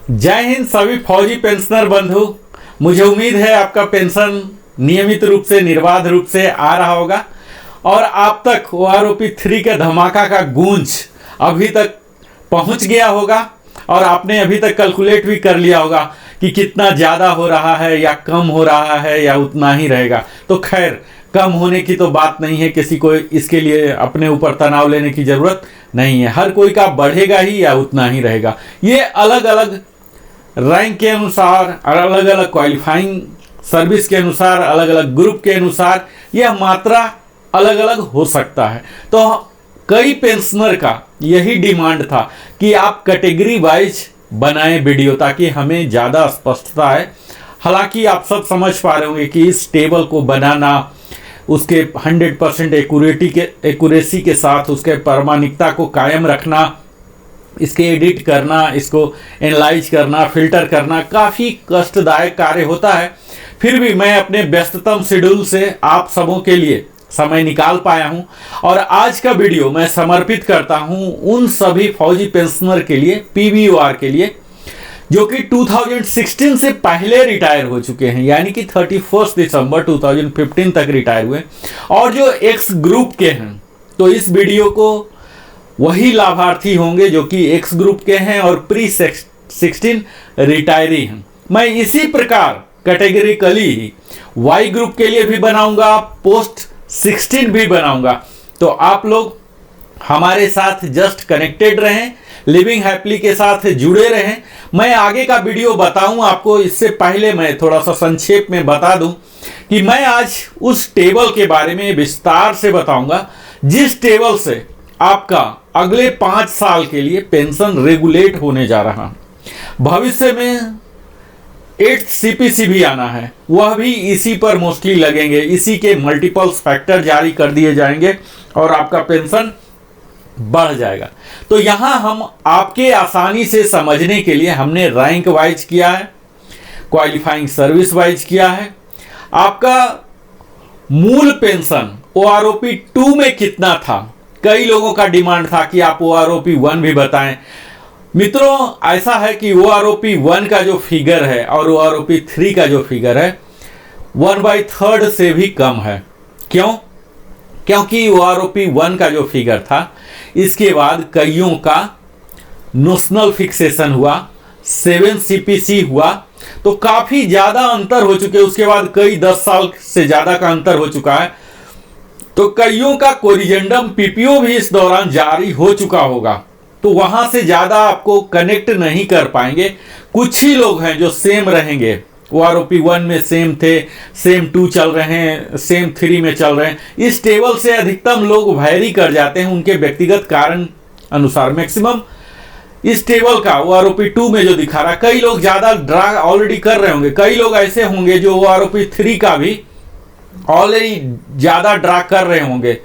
जय हिंद सभी फौजी पेंशनर बंधु। मुझे उम्मीद है आपका पेंशन नियमित रूप से निर्बाध रूप से आ रहा होगा और आप तक ओआरओपी 3 के धमाका का गूंज अभी तक पहुंच गया होगा और आपने अभी तक कैलकुलेट भी कर लिया होगा कि कितना ज़्यादा हो रहा है या कम हो रहा है या उतना ही रहेगा। तो खैर, कम होने की तो बात नहीं है, किसी को इसके लिए अपने ऊपर तनाव लेने की ज़रूरत नहीं है। हर कोई का बढ़ेगा ही या उतना ही रहेगा। ये अलग अलग रैंक के अनुसार, अलग अलग क्वालिफाइंग सर्विस के अनुसार, अलग अलग ग्रुप के अनुसार यह मात्रा अलग अलग हो सकता है। तो कई पेंशनर का यही डिमांड था कि आप कैटेगरी वाइज बनाएं वीडियो, ताकि हमें ज़्यादा स्पष्टता है। हालांकि आप सब समझ पा रहे होंगे कि इस टेबल को बनाना, उसके 100% एक्यूरेसी के साथ उसके प्रामाणिकता को कायम रखना, इसके एडिट करना, इसको एनालाइज करना, फिल्टर करना काफ़ी कष्टदायक कार्य होता है। फिर भी मैं अपने व्यस्ततम शेड्यूल से आप सबों के लिए समय निकाल पाया हूं और आज का वीडियो मैं समर्पित करता हूं उन सभी फौजी पेंशनर के लिए, पीवीओआर के लिए, जो कि 2016 से पहले रिटायर हो चुके हैं, यानी कि 31 दिसंबर 2015 तक रिटायर हुए और जो एक्स ग्रुप के हैं। तो इस वीडियो को वही लाभार्थी होंगे जो कि एक्स ग्रुप के हैं और प्री 16 रिटायरी हैं। मैं इसी प्रकार कैटेगरिकली ही वाई ग्रुप के लिए भी बनाऊंगा, पोस्ट 16 भी बनाऊंगा। तो आप लोग हमारे साथ जस्ट कनेक्टेड रहें, लिविंग हैप्पीली के साथ जुड़े रहें। मैं आगे का वीडियो बताऊं आपको, इससे पहले मैं थोड़ा सा संक्षेप में बता दूं कि मैं आज उस टेबल के बारे में विस्तार से बताऊंगा जिस टेबल से आपका अगले 5 साल के लिए पेंशन रेगुलेट होने जा रहा है। भविष्य में 8th CPC भी आना है, वह भी इसी पर मोस्टली लगेंगे। इसी के मल्टीपल्स फैक्टर जारी कर दिए जाएंगे और आपका पेंशन बढ़ जाएगा। तो यहां हम आपके आसानी से समझने के लिए हमने रैंक वाइज किया है, क्वालिफाइंग सर्विस वाइज किया है। आपका मूल पेंशन OROP 2 में कितना था? कई लोगों का डिमांड था कि आप OROP 1 भी बताएं। मित्रों, ऐसा है कि OROP 1 का जो फिगर है और OROP 3 का जो फिगर है 1/3 से भी कम है। क्यों? क्योंकि OROP 1 का जो फिगर था, इसके बाद कईयों का नोशनल फिक्सेशन हुआ, 7 CPC हुआ, तो काफ़ी ज़्यादा अंतर हो चुके। उसके बाद कई 10 साल से ज़्यादा का अंतर हो चुका है। तो कईयों का कोरिजेंडम PPO भी इस दौरान जारी हो चुका होगा, तो वहां से ज़्यादा आपको कनेक्ट नहीं कर पाएंगे। कुछ ही लोग हैं जो सेम रहेंगे, OROP 1 में सेम थे, सेम 2 चल रहे हैं, सेम 3 में चल रहे हैं। इस टेबल से अधिकतम लोग वैरी कर जाते हैं उनके व्यक्तिगत कारण अनुसार। मैक्सिमम इस टेबल का OROP 2 में जो दिखा रहा, कई लोग ज़्यादा ड्रा ऑलरेडी कर रहे होंगे। कई लोग ऐसे होंगे जो OROP 3 का भी ऑलरेडी ज़्यादा ड्रा कर रहे होंगे।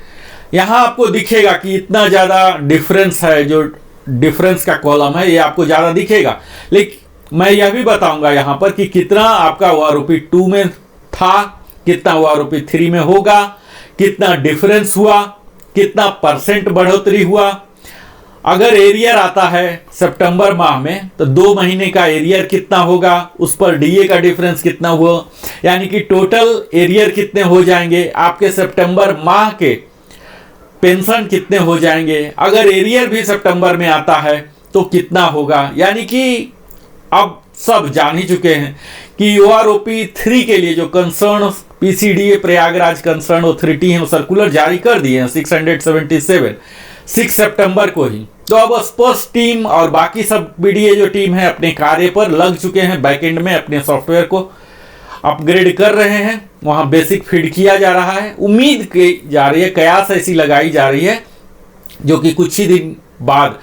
यहाँ आपको दिखेगा कि इतना ज़्यादा डिफरेंस है, जो डिफरेंस का कॉलम है ये आपको ज़्यादा दिखेगा। लेकिन मैं यह भी बताऊंगा यहाँ पर कि कितना आपका OROP 2 में था, कितना OROP 3 में होगा, कितना डिफरेंस हुआ, कितना % बढ़ोतरी हुआ। अगर एरियर आता है सितंबर माह में तो 2 महीने का एरियर कितना होगा, उस पर DA का डिफरेंस कितना हुआ, यानी कि टोटल एरियर कितने हो जाएंगे, आपके सितंबर माह के पेंशन कितने हो जाएंगे। अगर एरियर भी सितंबर में आता है तो कितना होगा, यानी कि अब सब जान ही चुके हैं कि OROP 3 के लिए जो concern PCDA Prayagraj concern authority है, वो सर्कुलर जारी कर दिए हैं 677 6 सितंबर को ही। तो अब स्पर्श टीम और बाकी सब BDA जो टीम है अपने कार्य पर लग चुके हैं, बैकएंड में अपने सॉफ्टवेयर को अपग्रेड कर रहे हैं, वहाँ बेसिक फीड किया जा रहा है। उम्मीद की जा रही है, कयास ऐसी लगाई जा रही है जो कि कुछ ही दिन बाद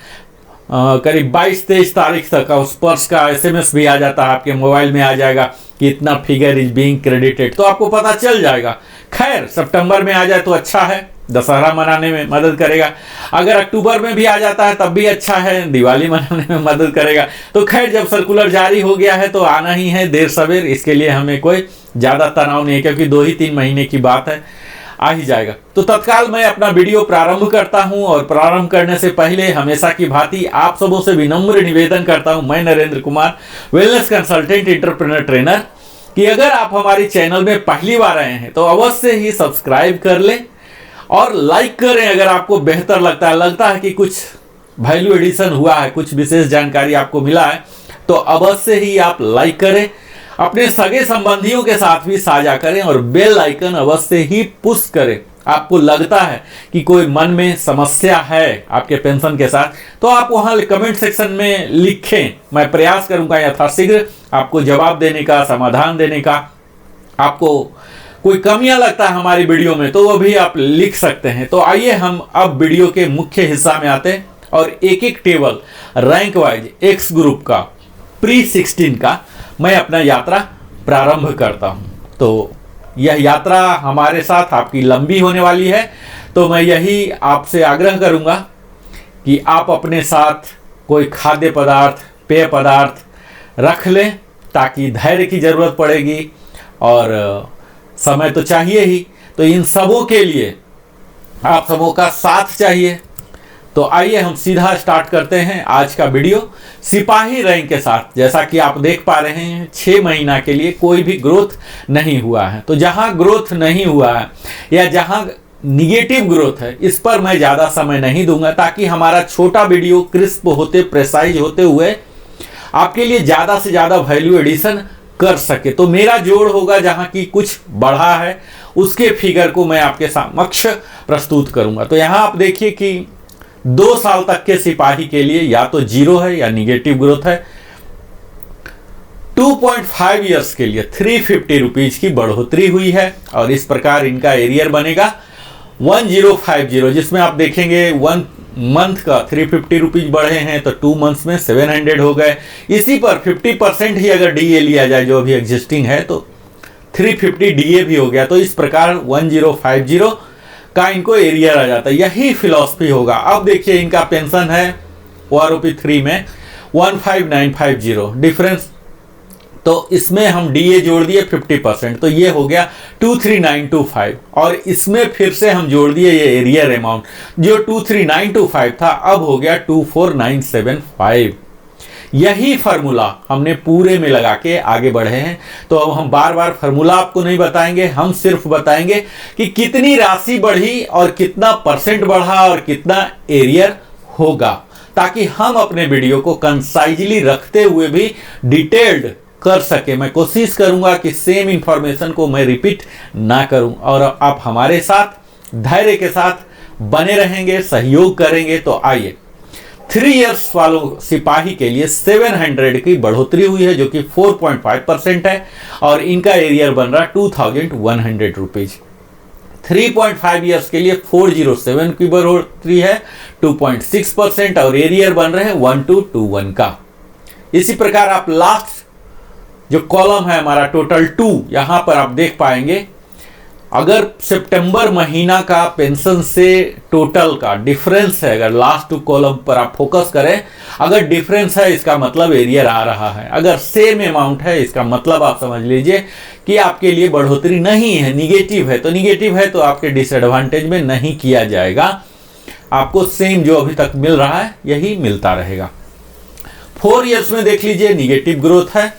करीब 22-23 तारीख तक उस पर्स का SMS भी आ जाता है, आपके मोबाइल में आ जाएगा कि इतना फिगर इज बीइंग क्रेडिटेड, तो आपको पता चल जाएगा। खैर, सितंबर में आ जाए तो अच्छा है, दशहरा मनाने में मदद करेगा। अगर अक्टूबर में भी आ जाता है तब भी अच्छा है, दिवाली मनाने में मदद करेगा। तो खैर, जब सर्कुलर जारी हो गया है तो आना ही है देर सवेर, इसके लिए हमें कोई ज़्यादा तनाव नहीं है, क्योंकि 2 ही 3 महीने की बात है। आ ही जाएगा। तो तत्काल मैं अपना वीडियो प्रारंभ करता हूं, और प्रारंभ करने से पहले हमेशा की भांति आप सबों से विनम्र निवेदन करता हूं, मैं Narendra Kumar, wellness consultant, entrepreneur trainer, कि अगर आप हमारे चैनल में पहली बार आए हैं तो अवश्य ही सब्सक्राइब कर लें और लाइक करें। अगर आपको बेहतर लगता है कि कुछ वैल्यू एडिशन हुआ है, कुछ विशेष जानकारी आपको मिला है, तो अवश्य ही आप लाइक करें, अपने सगे संबंधियों के साथ भी साझा करें और बेल आइकन अवश्य ही पुश करें। आपको लगता है कि कोई मन में समस्या है आपके पेंशन के साथ, तो आप वहां कमेंट सेक्शन में लिखें, मैं प्रयास करूंगा यथाशीघ्र आपको जवाब देने का, समाधान देने का। आपको कोई कमियां लगता है हमारी वीडियो में तो वो भी आप लिख सकते हैं। तो आइए हम अब वीडियो के मुख्य हिस्सा में आते हैं और एक एक table rank wise x group का प्री 16 का मैं अपना यात्रा प्रारंभ करता हूं। तो यह यात्रा हमारे साथ आपकी लंबी होने वाली है, तो मैं यही आपसे आग्रह करूंगा कि आप अपने साथ कोई खाद्य पदार्थ, पेय पदार्थ रख लें, ताकि धैर्य की जरूरत पड़ेगी और समय तो चाहिए ही। तो इन सबों के लिए आप सबों का साथ चाहिए। तो आइए हम सीधा स्टार्ट करते हैं आज का वीडियो सिपाही रैंक के साथ। जैसा कि आप देख पा रहे हैं 6 महीना के लिए कोई भी ग्रोथ नहीं हुआ है। तो जहां ग्रोथ नहीं हुआ है या जहां निगेटिव ग्रोथ है, इस पर मैं ज़्यादा समय नहीं दूंगा, ताकि हमारा छोटा वीडियो क्रिस्प होते, प्रेसाइज होते हुए आपके लिए ज़्यादा से ज़्यादा वैल्यू एडिशन कर सके। तो मेरा जोड़ होगा जहां की कुछ बढ़ा है, उसके फिगर को मैं आपके समक्ष प्रस्तुत करूंगा। तो यहां आप देखिए कि 2 साल तक के सिपाही के लिए या तो जीरो है या निगेटिव ग्रोथ है। 2.5 ईयर्स के लिए 350 रुपीज की बढ़ोतरी हुई है और इस प्रकार इनका एरियर बनेगा 1050, जिसमें आप देखेंगे 1 मंथ का 350 रुपीज बढ़े हैं, तो 2 मंथ्स में 700 हो गए। इसी पर 50% ही अगर डीए लिया जाए जो अभी एग्जिस्टिंग है, तो 350 डीए भी हो गया। तो इस प्रकार 1050 का इनको एरियर आ जाता है। यही फिलॉसफी होगा। अब देखिए इनका पेंशन है ओआरओपी 3 में 15950 डिफरेंस, तो इसमें हम डीए जोड़ दिए 50%, तो ये हो गया 23925, और इसमें फिर से हम जोड़ दिए ये एरियर अमाउंट, जो 23925 था अब हो गया 24975। यही फार्मूला हमने पूरे में लगा के आगे बढ़े हैं। तो अब हम बार बार फार्मूला आपको नहीं बताएंगे, हम सिर्फ बताएंगे कि कितनी राशि बढ़ी और कितना परसेंट बढ़ा और कितना एरियर होगा, ताकि हम अपने वीडियो को कंसाइजली रखते हुए भी डिटेल्ड कर सके। मैं कोशिश करूंगा कि सेम इंफॉर्मेशन को मैं रिपीट ना करूं, और आप हमारे साथ धैर्य के साथ बने रहेंगे, सहयोग करेंगे। तो आइए 3 इयर्स वालों सिपाही के लिए 700 की बढ़ोतरी हुई है, जो कि 4.5% है, और इनका एरियर बन रहा 2100 रुपीज। 3.5 इयर्स के लिए 407 की बढ़ोतरी है 2.6%, और एरियर बन रहे हैं 1221 का। इसी प्रकार आप लास्ट जो कॉलम है हमारा टोटल 2, यहां पर आप देख पाएंगे अगर सितंबर महीना का पेंशन से टोटल का डिफरेंस है, अगर लास्ट 2 कॉलम पर आप फोकस करें, अगर डिफरेंस है इसका मतलब एरियर आ रहा है। अगर सेम अमाउंट है इसका मतलब आप समझ लीजिए कि आपके लिए बढ़ोतरी नहीं है, निगेटिव है। तो निगेटिव है तो आपके डिसएडवांटेज में नहीं किया जाएगा, आपको सेम जो अभी तक मिल रहा है यही मिलता रहेगा। 4 इयर्स में देख लीजिए निगेटिव ग्रोथ है,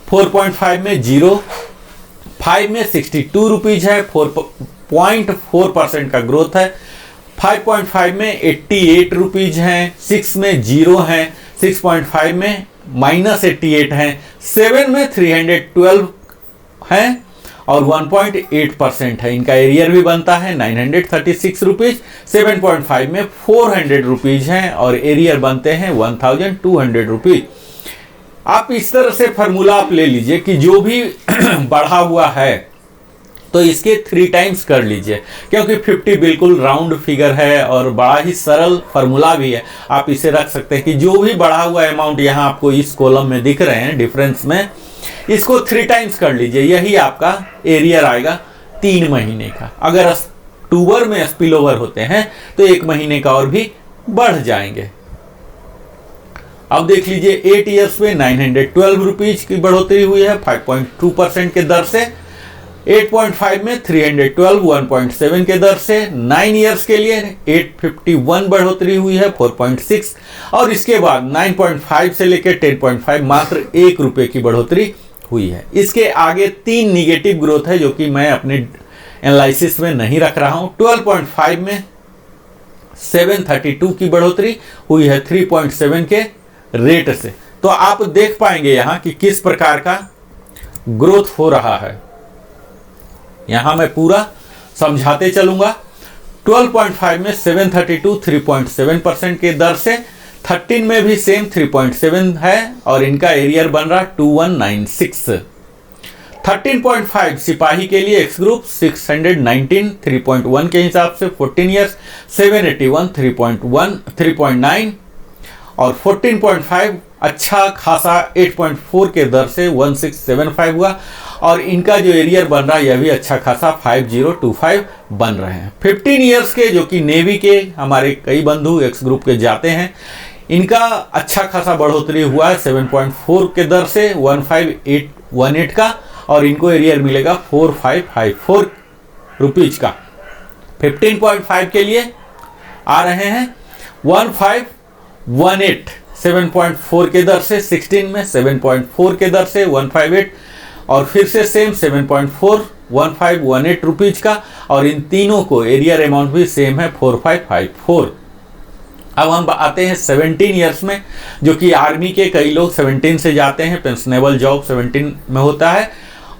4.5 में 0, 5 में 62 रुपीज है, 4.4% का ग्रोथ है, 5.5 में 88 रुपीज हैं, 6 में 0 है, 6.5 में -88 है, 7 में 312 है और 1.8% है। इनका एरियर भी बनता है 936 रुपीज। 7.5 में 400 रुपीज हैं और एरियर बनते हैं 1200 रुपीज। आप इस तरह से फार्मूला आप ले लीजिए कि जो भी बढ़ा हुआ है तो इसके 3 टाइम्स कर लीजिए, क्योंकि 50 बिल्कुल राउंड फिगर है और बड़ा ही सरल फार्मूला भी है। आप इसे रख सकते हैं कि जो भी बढ़ा हुआ अमाउंट यहाँ आपको इस कॉलम में दिख रहे हैं डिफरेंस में, इसको 3 टाइम्स कर लीजिए, यही आपका एरियर आएगा 3 महीने का। अगर अक्टूबर में स्पिल ओवर होते हैं तो 1 महीने का और भी बढ़ जाएंगे। अब देख लीजिए 8 इयर्स में 912 रुपीज की बढ़ोतरी हुई है 5.2% के दर से। 8.5 में 312 1.7 के दर से। 9 इयर्स के लिए 851 बढ़ोतरी हुई है 4.6। और इसके बाद 9.5 से लेकर 10.5 मात्र 1 रुपये की बढ़ोतरी हुई है। इसके आगे 3 निगेटिव ग्रोथ है जो कि मैं अपने एनालिसिस में नहीं रख रहा हूं। 12.5 में 732 की बढ़ोतरी हुई है 3.7 के रेट से। तो आप देख पाएंगे यहां कि किस प्रकार का ग्रोथ हो रहा है। यहां मैं पूरा समझाते चलूंगा। 12.5 में 732 3.7% के दर से। 13 में भी सेम 3.7 है और इनका एरियर बन रहा 2196। 13.5 सिपाही के लिए एक्स ग्रुप 619 3.1 के हिसाब से 14 ईयर्स 781 3.9 और 14.5 अच्छा खासा 8.4 के दर से 1675 हुआ और इनका जो एरियर बन रहा है यह भी अच्छा खासा 5025 बन रहे हैं। 15 ईयर्स के जो कि नेवी के हमारे कई बंधु एक्स ग्रुप के जाते हैं, इनका अच्छा खासा बढ़ोतरी हुआ है 7.4 के दर से 15818 का और इनको एरियर मिलेगा 4554 रुपीज का। 15.5 के लिए आ रहे हैं 1518 7.4 के दर से। 16 में 7.4 के दर से 158 और फिर से सेम 7.4 1518 रुपीज का और इन तीनों को एरियर अमाउंट भी सेम है 4554। अब हम आते हैं 17 ईयर्स में जो कि आर्मी के कई लोग 17 से जाते हैं, पेंशनेबल जॉब 17 में होता है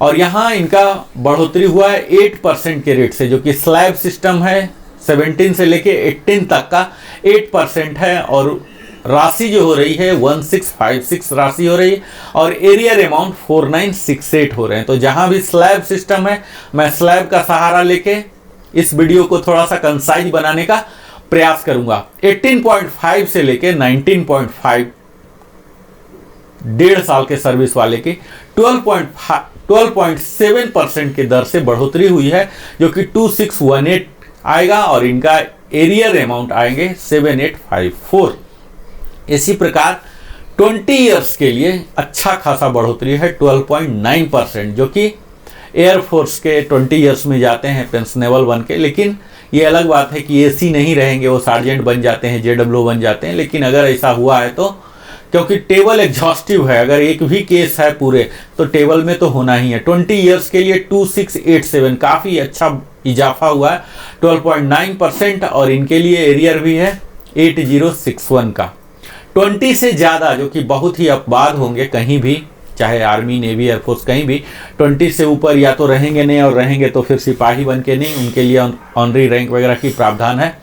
और यहाँ इनका बढ़ोतरी हुआ है 8% के रेट से जो कि स्लैब सिस्टम है। 17 से लेके 18 तक का 8% है और राशि जो हो रही है 1656 राशि हो रही है और एरियर अमाउंट 4968 हो रहे हैं। तो जहां भी स्लैब सिस्टम है मैं स्लैब का सहारा लेके इस वीडियो को थोड़ा सा कंसाइज बनाने का प्रयास करूंगा। 18.5 से लेके 19.5 1.5 साल के सर्विस वाले की 12.7% के दर से बढ़ोतरी हुई है जो कि 2618 आएगा और इनका एरियर अमाउंट आएंगे 7854। इसी प्रकार 20 इयर्स के लिए अच्छा खासा बढ़ोतरी है 12.9% जो कि एयरफोर्स के 20 इयर्स में जाते हैं पेंशनेबल बन के। लेकिन ये अलग बात है कि एसी नहीं रहेंगे, वो सार्जेंट बन जाते हैं, जेडब्ल्यू बन जाते हैं। लेकिन अगर ऐसा हुआ है तो क्योंकि टेबल एग्जॉस्टिव है, अगर एक भी केस है पूरे तो टेबल में तो होना ही है। 20 इयर्स के लिए 2687 काफ़ी अच्छा इजाफा हुआ है 12.9% और इनके लिए एरियर भी है 8061 का। 20 से ज़्यादा जो कि बहुत ही अपवाद होंगे कहीं भी, चाहे आर्मी नेवी एयरफोर्स कहीं भी 20 से ऊपर या तो रहेंगे नहीं और रहेंगे तो फिर सिपाही बन के नहीं, उनके लिए ऑनरी रैंक वगैरह की प्रावधान है।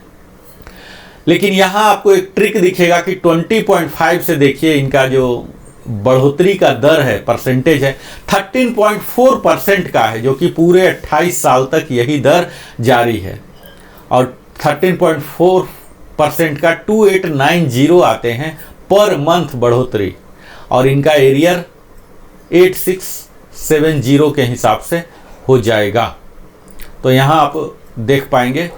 लेकिन यहाँ आपको एक ट्रिक दिखेगा कि 20.5 से देखिए इनका जो बढ़ोतरी का दर है, परसेंटेज है 13.4% का है जो कि पूरे 28 साल तक यही दर जारी है और 13.4% का 2890 आते हैं पर मंथ बढ़ोतरी और इनका एरियर 8670 के हिसाब से हो जाएगा। तो यहाँ आप देख पाएंगे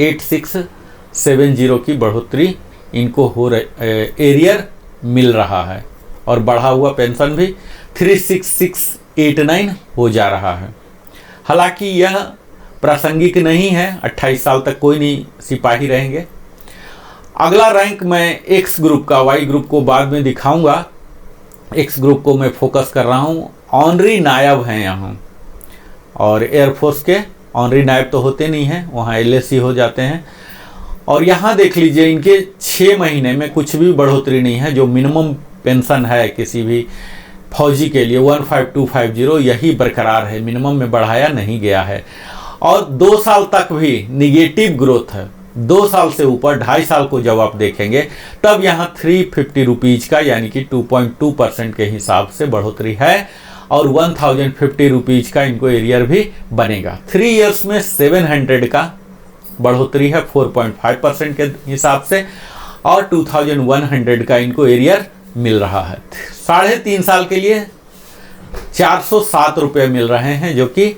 8670 की बढ़ोतरी इनको हो एरियर मिल रहा है और बढ़ा हुआ पेंशन भी 36689 हो जा रहा है। हालांकि यह प्रासंगिक नहीं है, 28 साल तक कोई नहीं सिपाही रहेंगे। अगला रैंक मैं एक्स ग्रुप का, वाई ग्रुप को बाद में दिखाऊंगा। एक्स ग्रुप को मैं फोकस कर रहा हूँ। ऑनरी नायब हैं यहाँ और एयरफोर्स के ऑनरी नायब तो होते नहीं हैं, वहाँ एलएसी हो जाते हैं। और यहाँ देख लीजिए इनके 6 महीने में कुछ भी बढ़ोतरी नहीं है। जो मिनिमम पेंशन है किसी भी फौजी के लिए 15250 यही बरकरार है, मिनिमम में बढ़ाया नहीं गया है। और 2 साल तक भी निगेटिव ग्रोथ है। 2 साल से ऊपर 2.5 साल को जब आप देखेंगे तब यहाँ 350 रुपीज का यानी कि 2.2% के हिसाब से बढ़ोतरी है और 1050 रुपीज का इनको एरियर भी बनेगा। 3 इयर्स में 700 का बढ़ोतरी है 4.5% के हिसाब से और 2100 का इनको एरियर मिल रहा है। 3.5 साल के लिए 407 रुपये मिल रहे हैं जो कि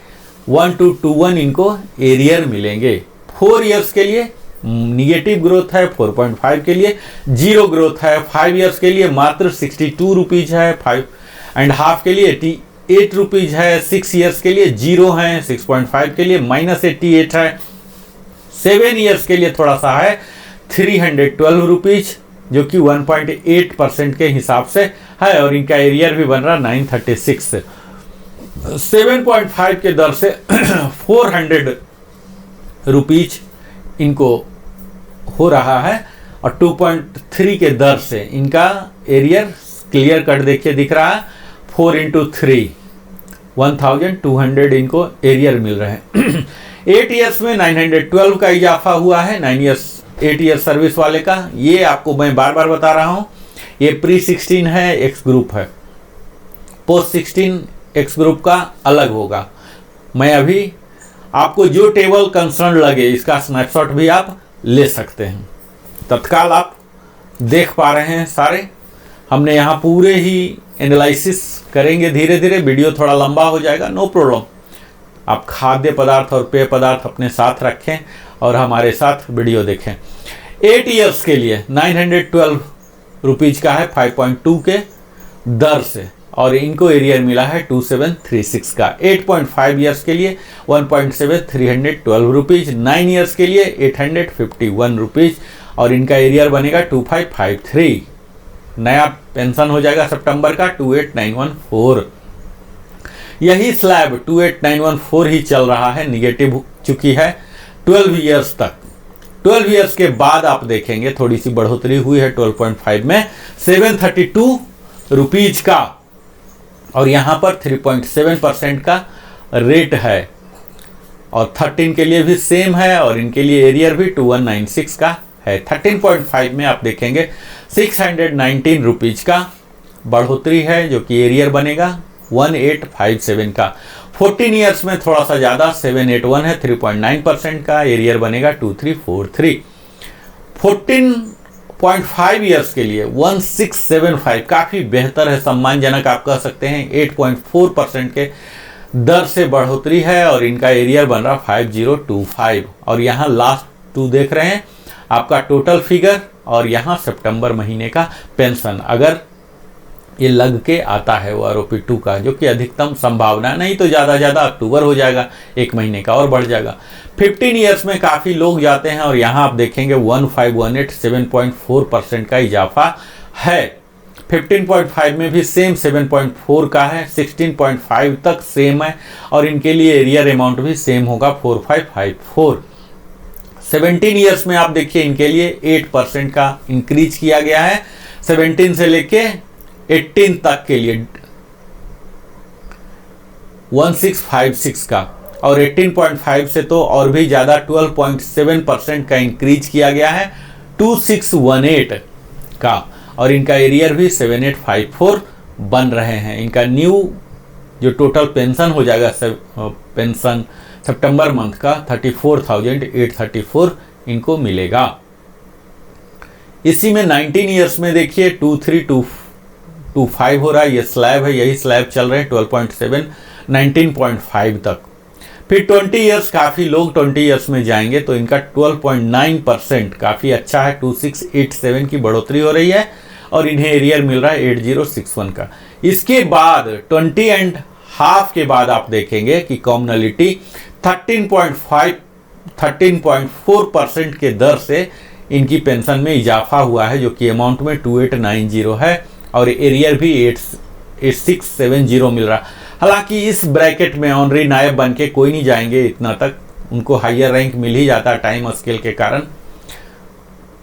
1221 इनको एरियर मिलेंगे। 4 इयर्स के लिए निगेटिव ग्रोथ है, 4.5 के लिए जीरो ग्रोथ है, 5 इयर्स के लिए मात्र 62 रुपीज है, 5.5 के लिए 8 रुपीज है 6 ईयर्स के लिए, 0 है 6.5 के लिए, -88 है 7 ईयर्स के लिए थोड़ा सा है 312 रुपीज जो कि 1.8% के हिसाब से है, और इनका एरियर भी बन रहा 936 7.5 के दर से 400 रुपीज इनको हो रहा है, और 2.3 के दर से इनका एरियर क्लियर कट देखिए दिख रहा है 4 into 3 1200 इनको एरियर मिल रहे हैं 8 ईयर्स में 912 का इजाफा हुआ है, 8 ईयर सर्विस वाले का। ये आपको मैं बार बार बता रहा हूं, ये प्री 16 है, एक्स ग्रुप है, पोस्ट 16 एक्स ग्रुप का अलग होगा। मैं अभी आपको जो टेबल कंसर्न लगे इसका स्नैपशॉट भी आप ले सकते हैं, तत्काल आप देख पा रहे हैं सारे। हमने यहाँ पूरे ही एनालिसिस करेंगे, धीरे धीरे वीडियो थोड़ा लंबा हो जाएगा, नो प्रॉब्लम। आप खाद्य पदार्थ और पेय पदार्थ अपने साथ रखें और हमारे साथ वीडियो देखें। 8 ईयर्स के लिए 912 रुपीज का है 5.2 के दर से, और इनको एरियर मिला है 2736 का। 8.5 ईयर्स के लिए 1.7 312 रुपीज, 9 ईयर्स के लिए 851 रुपीज, और इनका एरियर बनेगा 2553। नया पेंशन हो जाएगा सितंबर का 28914। यही स्लैब 28914 ही चल रहा है, निगेटिव चुकी है 12 ईयर्स तक। 12 ईयर्स के बाद आप देखेंगे थोड़ी सी बढ़ोतरी हुई है 12.5 में 732 रुपीज का, और यहां पर 3.7% का रेट है, और 13 के लिए भी सेम है, और इनके लिए एरियर भी 2196 का है। 13.5 में आप देखेंगे 619 रुपीज का बढ़ोतरी है, जो कि एरियर बनेगा 1857 का। 14 ईयर्स में थोड़ा सा ज़्यादा 781 है, 3.9% का एरियर बनेगा 2343। 14.5 ईयर्स के लिए 1675 काफ़ी बेहतर है, सम्मानजनक आप कह सकते हैं। 8.4% के दर से बढ़ोतरी है, और इनका एरियर बन रहा 5025, और यहाँ लास्ट 2 देख रहे हैं आपका टोटल फिगर, और यहाँ सितंबर महीने का पेंशन अगर ये लग के आता है वो आरोपी 2 का, जो कि अधिकतम संभावना, नहीं तो ज़्यादा अक्टूबर हो जाएगा, 1 महीने का और बढ़ जाएगा। 15 ईयर्स में काफ़ी लोग जाते हैं, और यहाँ आप देखेंगे 1518 7.4% का इजाफा है। 15.5 में भी सेम 7.4 का है, 16.5 तक सेम है, और इनके लिए एरियर अमाउंट भी सेम होगा 4554। 17 ईयर्स में आप देखिए इनके लिए 8% का इंक्रीज किया गया है, 17 से लेके 18 तक के लिए 1656 का, और 18.5 से तो और भी ज़्यादा 12.7% का इंक्रीज किया गया है 2618 का, और इनका एरियर भी 7854 बन रहे हैं। इनका न्यू जो टोटल पेंशन हो जाएगा पेंशन सितंबर मंथ का 34,834 इनको मिलेगा। इसी में 19 ईयर्स में देखिए 2325 हो रहा है, ये स्लैब है, यही स्लैब चल रहे हैं 12.7 19.5 तक। फिर 20 ईयर्स, काफ़ी लोग 20 ईयर्स में जाएंगे तो इनका 12.9% काफ़ी अच्छा है, 2687 की बढ़ोतरी हो रही है, और इन्हें एरियर मिल रहा है 8061 का। इसके बाद 20 एंड हाफ के बाद आप देखेंगे कि कॉमनलिटी 13.4% के दर से इनकी पेंशन में इजाफा हुआ है, जो कि अमाउंट में 2890 है, और एरियर भी 8670 मिल रहा। हालांकि इस ब्रैकेट में ऑनरी नायब बन के कोई नहीं जाएंगे इतना तक, उनको हायर रैंक मिल ही जाता है टाइम स्केल के कारण।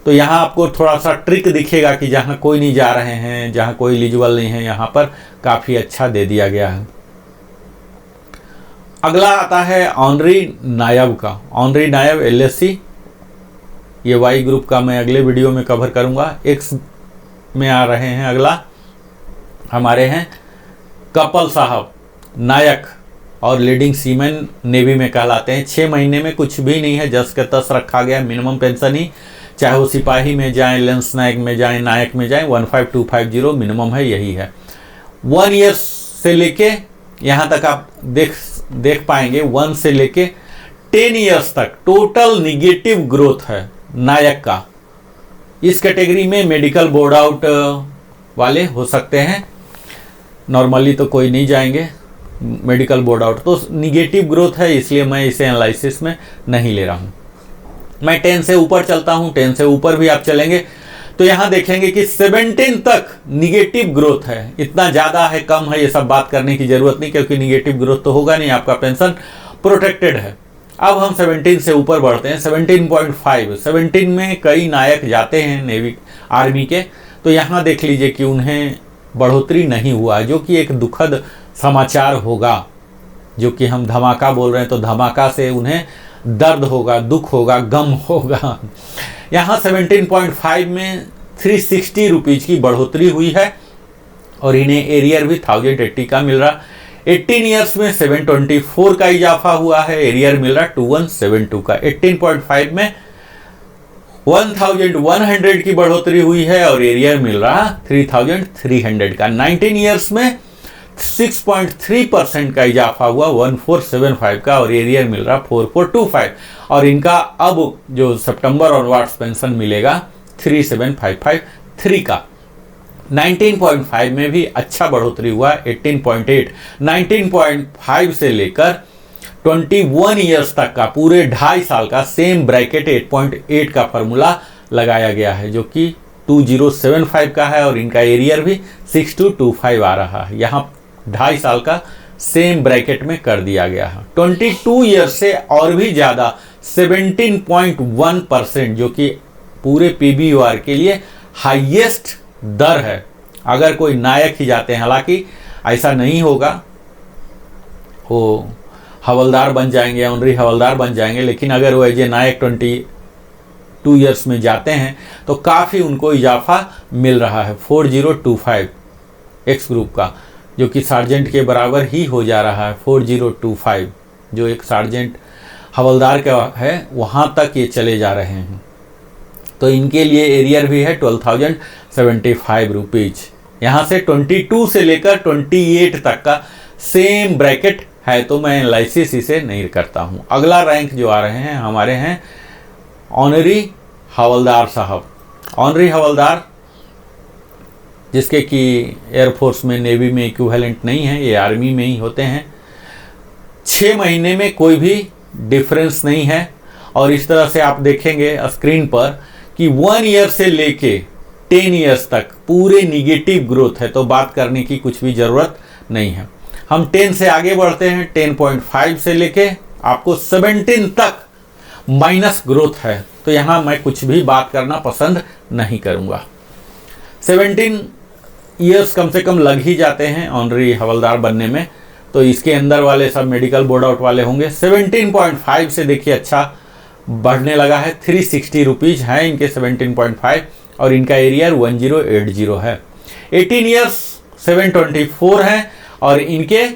तो यहाँ आपको थोड़ा सा ट्रिक दिखेगा कि जहाँ कोई नहीं जा रहे हैं, जहाँ कोई एलिजिबल नहीं है, यहाँ पर काफ़ी अच्छा दे दिया गया है। अगला आता है ऑनरी नायब का। ऑनरी नायब LSC, ये वाई ग्रुप का मैं अगले वीडियो में कवर करूँगा। एक्स में आ रहे हैं, अगला हमारे हैं कपल साहब, नायक और लीडिंग सीमैन नेवी में कहलाते हैं। 6 महीने में कुछ भी नहीं है, जस के तस रखा गया मिनिमम पेंशन ही, चाहे वो सिपाही में जाएं, लेंस नायक में जाएं, नायक में जाएं, 15250 मिनिमम है, यही है। 1 ईयर से लेके यहाँ तक आप देख पाएंगे 1 से लेके 10 ईयर्स तक टोटल निगेटिव ग्रोथ है नायक का। इस कैटेगरी में मेडिकल बोर्ड आउट वाले हो सकते हैं, नॉर्मली तो कोई नहीं जाएंगे। मेडिकल बोर्ड आउट, तो निगेटिव ग्रोथ है, इसलिए मैं इसे एनालिसिस में नहीं ले रहा हूँ। मैं 10 से ऊपर चलता हूँ, 10 से ऊपर भी आप चलेंगे तो यहाँ देखेंगे कि 17 तक निगेटिव ग्रोथ है। इतना ज़्यादा है कम है ये सब बात करने की ज़रूरत नहीं, क्योंकि निगेटिव ग्रोथ तो होगा नहीं, आपका पेंशन प्रोटेक्टेड है। अब हम 17 से ऊपर बढ़ते हैं, 17.5। 17 में कई नायक जाते हैं नेवी आर्मी के, तो यहाँ देख लीजिए कि उन्हें बढ़ोतरी नहीं हुआ, जो कि एक दुखद समाचार होगा। जो कि हम धमाका बोल रहे हैं, तो धमाका से उन्हें दर्द होगा, दुख होगा, गम होगा। यहाँ 17.5 में 360 रुपीज़ की बढ़ोतरी हुई है और इन्हें एरियर भी 1080 का मिल रहा। 18 ईयर्स में 724 का इजाफा हुआ है, एरियर मिल रहा 2172 का। 18.5 में 1100 की बढ़ोतरी हुई है और एरियर मिल रहा 3300 का। 19 ईयर्स में 6.3% का इजाफा हुआ 1475 का और एरियर मिल रहा 4425 और इनका अब जो सितंबर ऑनवर्ड्स पेंशन मिलेगा 37553 का। 19.5 में भी अच्छा बढ़ोतरी हुआ 18.8। 19.5 से लेकर 21 ईयर्स तक का पूरे 2.5 साल का सेम ब्रैकेट 8.8 का फॉर्मूला लगाया गया है, जो कि 2075 का है और इनका एरियर भी 6225 आ रहा है। यहाँ 2.5 साल का सेम ब्रैकेट में कर दिया गया है। 22 ईयर से और भी ज़्यादा 17.1%, जो कि पूरे PBUR के लिए हाईएस्ट दर है। अगर कोई नायक ही जाते हैं, हालांकि ऐसा नहीं होगा, वो हवलदार बन जाएंगे, ऑनरी हवलदार बन जाएंगे, लेकिन अगर वो एज ए नायक 22 ईयर्स में जाते हैं तो काफ़ी उनको इजाफा मिल रहा है। 4025 एक्स ग्रुप का, जो कि सार्जेंट के बराबर ही हो जा रहा है। 4025 जो एक सार्जेंट हवलदार का है, वहाँ तक ये चले जा रहे हैं। तो इनके लिए एरियर भी है 12,075 रुपीज़। यहाँ से 22 से लेकर 28 तक का सेम ब्रैकेट है, तो मैं एनालिसिस इसे नहीं करता हूँ। अगला रैंक जो आ रहे हैं हमारे हैं ऑनरी हवलदार साहब। ऑनरी हवलदार जिसके कि एयरफोर्स में, नेवी में इक्विवेलेंट नहीं है, ये आर्मी में ही होते हैं। 6 महीने में कोई भी डिफरेंस नहीं है और इस तरह से आप देखेंगे स्क्रीन पर कि 1 ईयर से लेके 10 ईयर्स तक पूरे निगेटिव ग्रोथ है, तो बात करने की कुछ भी ज़रूरत नहीं है। हम 10 से आगे बढ़ते हैं। 10.5 से लेके आपको 17 तक माइनस ग्रोथ है, तो यहाँ मैं कुछ भी बात करना पसंद नहीं करूँगा। 17 ईयर्स कम से कम लग ही जाते हैं ऑनरी हवलदार बनने में, तो इसके अंदर वाले सब मेडिकल बोर्ड आउट वाले होंगे। 17.5 से देखिए अच्छा बढ़ने लगा है, 360 रुपीज़ है इनके 17.5 और इनका एरियर 1080 है। 18 ईयर्स 724 है और इनके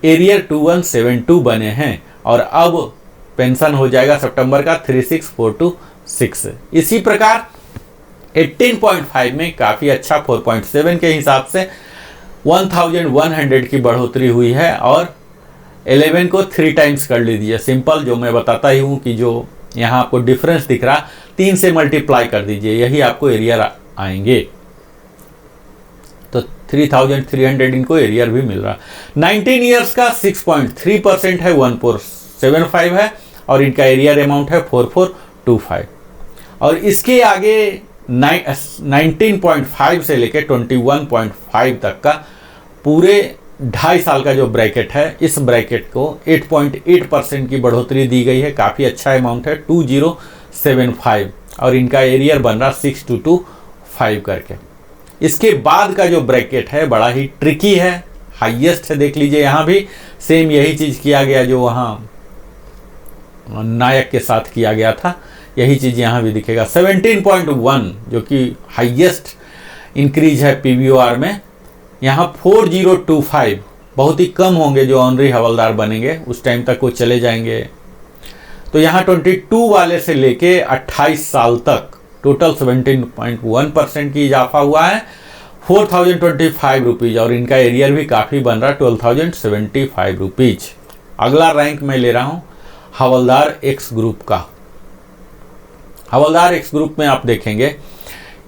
एरियर 2172 बने हैं और अब पेंशन हो जाएगा सितंबर का 36426। इसी प्रकार 18.5 में काफ़ी अच्छा 4.7 के हिसाब से 1100 की बढ़ोतरी हुई है और 11 को 3 टाइम्स कर लीजिए। सिंपल जो मैं बताता ही हूँ कि जो यहाँ आपको डिफरेंस दिख रहा 3 से मल्टीप्लाई कर दीजिए, यही आपको एरियर आएंगे। तो 3300 इनको एरियर भी मिल रहा। 19 ईयर्स का 6.3% है, 1475 है और इनका एरियर अमाउंट है 4425 और इसके आगे 19.5 से लेकर 21.5 तक का पूरे 2.5 साल का जो ब्रैकेट है, इस ब्रैकेट को 8.8% की बढ़ोतरी दी गई है। काफ़ी अच्छा अमाउंट है 2075 और इनका एरियर बन रहा 6225 करके। इसके बाद का जो ब्रैकेट है बड़ा ही ट्रिकी है, हाईएस्ट है। देख लीजिए यहाँ भी सेम यही चीज़ किया गया जो वहाँ नायक के साथ किया गया था, यही चीज़ यहाँ भी दिखेगा। 17.1 जो कि हाईएस्ट इंक्रीज है PBOR में, यहाँ 4025 बहुत ही कम होंगे जो ऑनरी हवलदार बनेंगे, उस टाइम तक वो चले जाएंगे। तो यहाँ 22 वाले से लेके 28 साल तक टोटल 17.1% की इजाफा हुआ है, 4025 रुपीज़ और इनका एरियर भी काफ़ी बन रहा 12,075 रुपीज़। अगला रैंक मैं ले रहा हूँ हवलदार एक्स ग्रुप का। हवलदार एक्स ग्रुप में आप देखेंगे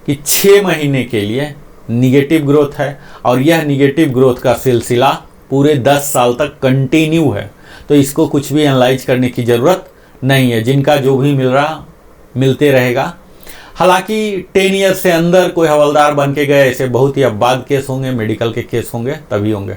कि 6 महीने के लिए निगेटिव ग्रोथ है और यह निगेटिव ग्रोथ का सिलसिला पूरे 10 साल तक कंटिन्यू है, तो इसको कुछ भी एनालाइज करने की ज़रूरत नहीं है। जिनका जो भी मिल रहा मिलते रहेगा। हालांकि 10 ईयर से अंदर कोई हवलदार बन के गए, ऐसे बहुत ही अबाध केस होंगे, मेडिकल के केस होंगे, तभी होंगे।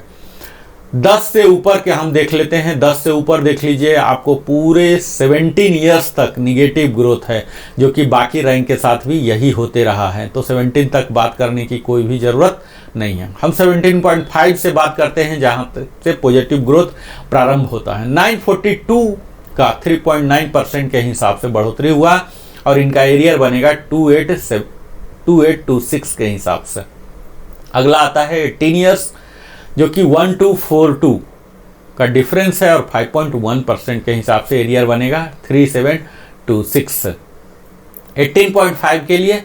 10 से ऊपर के हम देख लेते हैं। 10 से ऊपर देख लीजिए, आपको पूरे 17 ईयर्स तक निगेटिव ग्रोथ है, जो कि बाकी रैंक के साथ भी यही होते रहा है। तो 17 तक बात करने की कोई भी ज़रूरत नहीं है। हम 17.5 से बात करते हैं, जहाँ से पॉजिटिव ग्रोथ प्रारंभ होता है। 942 का 3.9% के हिसाब से बढ़ोतरी हुआ और इनका एरियर बनेगा 2826 के हिसाब से। अगला आता है 18 ईयर्स, जो कि 1242 का डिफरेंस है और 5.1% के हिसाब से एरियर बनेगा 3726। 18.5 के लिए